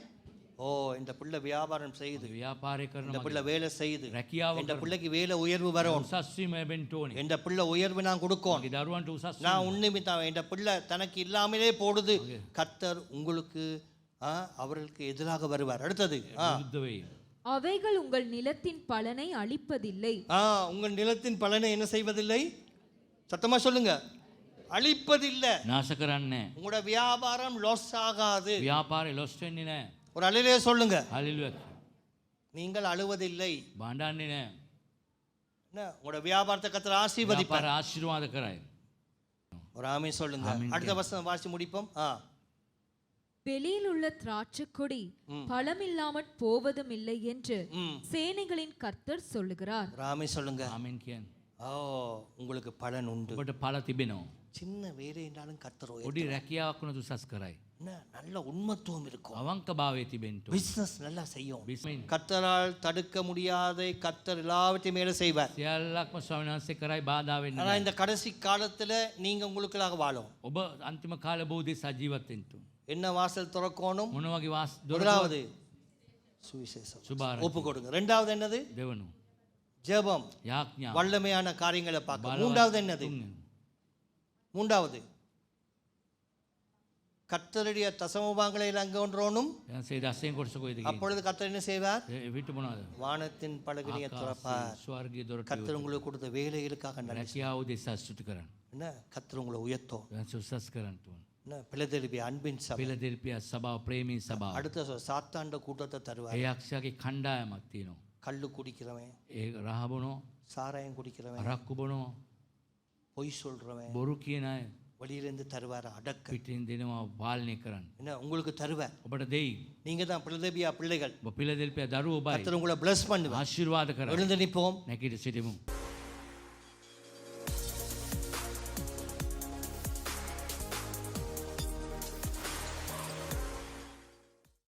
Speaker 3: ஓ இந்த பிள்ளை வியாபாரம் செய்யுது,
Speaker 2: ව්‍යාපාරය කරන
Speaker 3: இந்த
Speaker 2: මගේ
Speaker 3: பிள்ளை வேலை செய்யுது,
Speaker 2: රැකියාව
Speaker 3: இந்த
Speaker 2: කරන
Speaker 3: பிள்ளைக்கு வேலை உயர்வு வரும்,
Speaker 2: උසස් වීම ලැබෙන්න ඕනේ.
Speaker 3: இந்த பிள்ளை உயர்வு நான் கொடுக்கணும்,
Speaker 2: මගේ දරුවන්ට උසස්
Speaker 3: நான் உன்னிமித்தான் இந்த பிள்ளை தனக்கு இல்லாமலே போடுது, கர்த்தர் உங்களுக்கு அவர்களுக்கு எதிராக வருவார். அடுத்தது
Speaker 2: විරුද්ධ වෙයි.
Speaker 1: அவைகள் உங்கள் நிலத்தின் பலனை அழிப்பதில்லை.
Speaker 3: உங்கள் நிலத்தின் பலனை என்ன செய்வதில்லை? சத்தமா சொல்லுங்க, அழிப்பதில்லை.
Speaker 2: නාශ කරන්නේ නැහැ.
Speaker 3: உங்களோட வியாபாரம் லாஸ் ஆகாது.
Speaker 2: ව්‍යාපාරේ ලොස් වෙන්නේ නැහැ.
Speaker 3: ஒரு அலையிலே சொல்லுங்க,
Speaker 2: හalleluya.
Speaker 3: நீங்கள் அழுவதில்லை.
Speaker 2: බාණ්ඩන්නේ නැහැ.
Speaker 3: என்ன உங்களோட வியாபாரத்தை கர்த்தர் ஆசீர்வதிப்பார்.
Speaker 2: ව්‍යාපාර ආශිර්වාද කරයි.
Speaker 3: ஒரு ஆமென் சொல்லுங்க.
Speaker 2: ஆமென்.
Speaker 3: அடுத்த வசனம் வாசி முடிப்போம்.
Speaker 1: வெளியில் உள்ள திராட்சை கொடி பழமில்லாமற் போவதும் இல்லை என்று சேனைகளின் கர்த்தர் சொல்லுகிறார்.
Speaker 3: ஒரு ஆமென் சொல்லுங்க.
Speaker 2: ආමෙන් කියන්නේ.
Speaker 3: உங்களுக்கு பலன் உண்டு.
Speaker 2: ඔබට ඵල තිබෙනවා.
Speaker 3: சின்ன வேலை என்றாலும் கர்த்தர்
Speaker 2: පොඩි රැකියාවක් වුණත් උසස් කරයි.
Speaker 3: நல்ல உண்மத்துவம் இருக்கும்.
Speaker 2: අවංකභාවය තිබෙන්න ඕනේ.
Speaker 3: பிசினஸ் நல்லா செய்யும்.
Speaker 2: බිස්මින්
Speaker 3: கர்த்தரால் தடுக்க முடியாத கர்த்தர் எல்லாவற்றையும் மேல செய்வார்.
Speaker 2: සියල්ලක්ම ස්වාමීන් වහන්සේ කරයි බාධා වෙන්නේ
Speaker 3: ஆனா
Speaker 2: නැහැ.
Speaker 3: இந்த கடைசி காலத்துல நீங்க உங்களுக்காக வாழும்.
Speaker 2: ඔබ අන්තිම කාලේ බෝධි සජීවත් වෙන්න ඕනේ.
Speaker 3: என்ன வாசல் திறக்கணும்?
Speaker 2: මොන වගේ
Speaker 3: முதலாவது சுவிசேஷம்
Speaker 2: சுபாரதி.
Speaker 3: ஒப்பு கொடுங்க. இரண்டாவது என்னது?
Speaker 2: දෙවනු
Speaker 3: ஜெபம்,
Speaker 2: යාඥා.
Speaker 3: வல்லமையான காரியங்களை பார்க்க. மூன்றாவது என்னது? மூன்றாவது கர்த்தருடைய தசமபாகங்களை அங்க ஒன்றோனும்.
Speaker 2: එයාසේ දසයෙන් කොටසකෝ ඉදගෙන.
Speaker 3: அப்பொழுது கர்த்தர் என்ன செய்வார்?
Speaker 2: විට මොනවාද?
Speaker 3: வானத்தின் பலகணியை திறப்பார்.
Speaker 2: ස්වර්ගීය දොරටු.
Speaker 3: கர்த்தர் உங்களுக்கு கொடுத்த வேலைகளுக்காக நன்றி.
Speaker 2: රැකියාව උදෙසා ස්තුති කරන්න.
Speaker 3: என்ன கர்த்தர் உங்களை உயர்த்தும்.
Speaker 2: එයාසේ උසස් කරන්න ඕනේ.
Speaker 3: என்ன பிளதெலிபிய அன்பின் சபை.
Speaker 2: පිළදෙල්පිය සභාව ප්‍රේමී සභාව.
Speaker 3: அடுத்த சாத்தாண்ட கூட்டத்தை தருவார்.
Speaker 2: ඒ යක්ෂයාගේ කණ්ඩායමක් තියෙනවා.
Speaker 3: கள்ளு குடிக்கிறவன்,
Speaker 2: ඒ රහ බොනෝ,
Speaker 3: சாராயம் குடிக்கிறவன்,
Speaker 2: අරක්කු බොනෝ,
Speaker 3: பொய் சொல்றவன்
Speaker 2: බොරු කියන අය
Speaker 3: வெளியிலிருந்து தருவார் அடக்க.
Speaker 2: පිටින් දෙනවා පාලනය කරන්න.
Speaker 3: என்ன உங்களுக்கு தருவார்.
Speaker 2: ඔබට දෙයි.
Speaker 3: நீங்க தான் பிளதெபியா பிள்ளைகள்.
Speaker 2: ඔබ පිළදෙල්පිය දරුවෝ බයි.
Speaker 3: கர்த்தர் உங்களை bless பண்ணுவார்.
Speaker 2: ආශිර්වාද කරන්න.
Speaker 3: எழுந்து நிற்போம்.
Speaker 2: නැගිට සිටිමු.